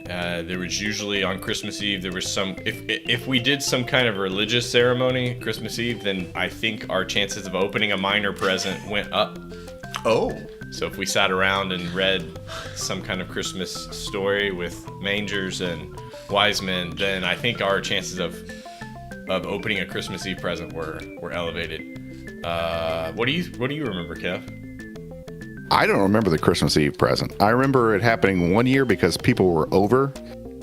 There was usually on Christmas Eve, there was some, if we did some kind of religious ceremony Christmas Eve, then I think our chances of opening a minor present went up. Oh. So if we sat around and read some kind of Christmas story with mangers and wise men, then I think our chances of opening a Christmas Eve present were elevated. What do you remember, Kev? I don't remember the Christmas Eve present. I remember it happening one year because people were over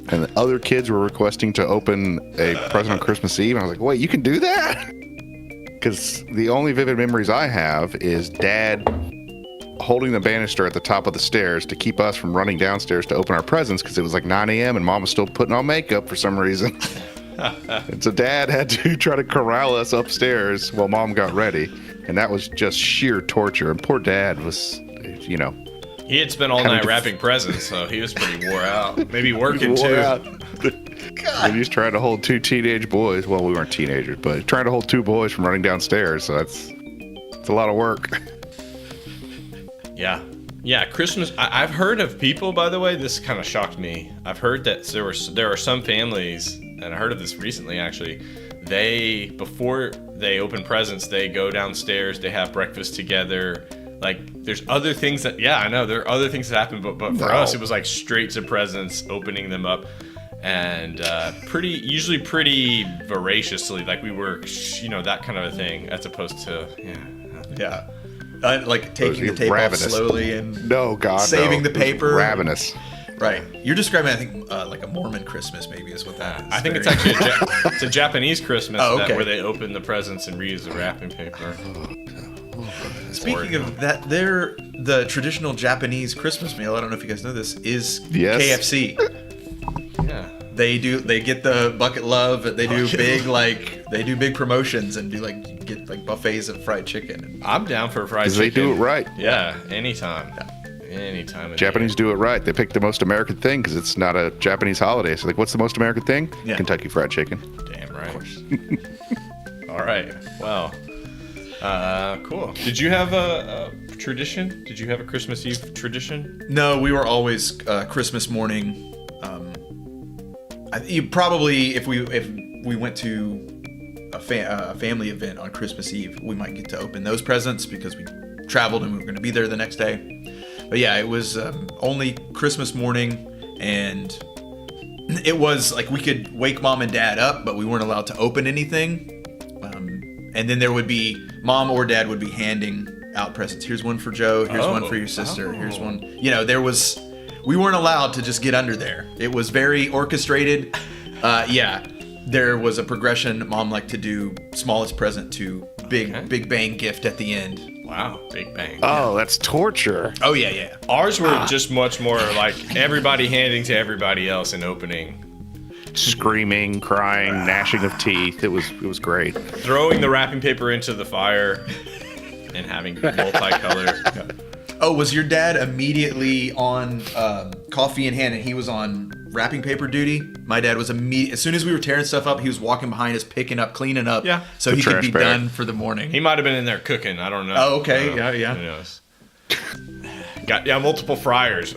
and the other kids were requesting to open a present on Christmas Eve. And I was like, wait, you can do that? Because the only vivid memories I have is Dad holding the banister at the top of the stairs to keep us from running downstairs to open our presents because it was like 9 a.m. and Mom was still putting on makeup for some reason. And so Dad had to try to corral us upstairs while Mom got ready. And that was just sheer torture. And poor Dad was, you know. He had spent all night wrapping presents, so he was pretty wore out. Maybe working too. And he was trying to hold two teenage boys. Well, we weren't teenagers, but trying to hold two boys from running downstairs. So it's a lot of work. Yeah, Christmas. I've heard of people, by the way, this kind of shocked me. I've heard that there are some families, and I heard of this recently actually, before they open presents, they go downstairs, they have breakfast together. Like, there's other things that, I know, there are other things that happen, but for us, it was like straight to presents, opening them up, and usually pretty voraciously, like we were, that kind of a thing, as opposed to, Yeah. Like taking the tape ravenous. off slowly and no. saving the paper. Ravenous. Right. You're describing, I think, like a Mormon Christmas, maybe, is what that is. I think it's actually it's a Japanese Christmas where they open the presents and reuse the wrapping paper. Speaking of that, the traditional Japanese Christmas meal, I don't know if you guys know this, is KFC. Yeah. They get the bucket love, they do big promotions and get buffets of fried chicken. I'm down for fried chicken. They do it right. Yeah, anytime. Anytime. Japanese do it right. They pick the most American thing because it's not a Japanese holiday. So, what's the most American thing? Yeah. Kentucky Fried Chicken. Damn right. All right. Well, cool. Did you have a tradition? Did you have a Christmas Eve tradition? No, we were always Christmas morning. You probably, if we went to a family event on Christmas Eve, we might get to open those presents because we traveled and we were going to be there the next day. But yeah, it was only Christmas morning, and it was like we could wake Mom and Dad up, but we weren't allowed to open anything. And then there would be, Mom or Dad would be handing out presents. Here's one for Joe. Here's one for your sister. Here's one. We weren't allowed to just get under there. It was very orchestrated. There was a progression. Mom liked to do smallest present to big bang gift at the end. Wow, big bang. Oh, that's torture. Oh, yeah. Ours were just much more like everybody handing to everybody else and opening. Screaming, crying, gnashing of teeth. It was great. Throwing the wrapping paper into the fire and having multicolor. Oh, was your dad immediately on coffee in hand and he was on wrapping paper duty? My dad was as soon as we were tearing stuff up, he was walking behind us, picking up, cleaning up, so he could be done for the morning. He might have been in there cooking. I don't know. Oh, okay. Yeah. Who knows? Got multiple fryers.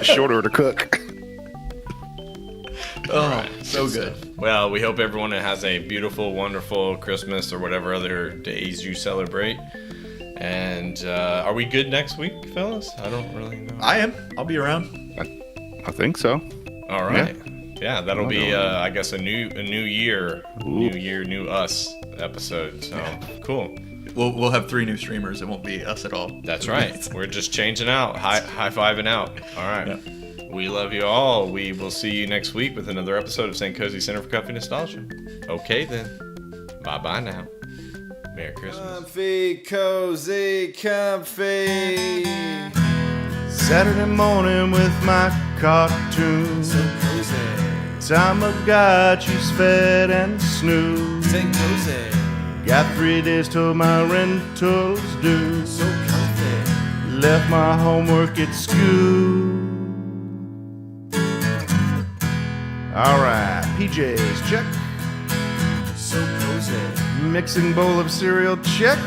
Shorter to cook. Oh, so good. Well, we hope everyone has a beautiful, wonderful Christmas or whatever other days you celebrate. And are we good next week, fellas? I don't really know. I am. I'll be around. I think so. All right. Yeah, that'll be, I guess, a new year, new us episode. So cool. We'll have 3 new streamers. It won't be us at all. That's right. We're just changing out, high-fiving out. All right. Yeah. We love you all. We will see you next week with another episode of St. Kohzee Center for Comfy Nostalgia. Okay, then. Bye-bye now. Merry Christmas. Comfy, cozy, comfy. Saturday morning with my cartoons. So cozy. Time I got you's fed and snoozed. St. Kohzee. Got 3 days till my rental's due. So comfy. Left my homework at school. Alright, PJs, check. So cozy. Mixing bowl of cereal, check.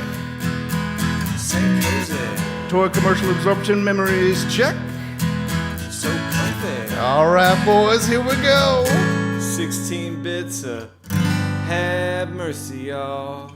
St. Kohzee. Toy commercial absorption memories, check. So comfy. Alright, boys, here we go. 16 bits of have mercy, y'all.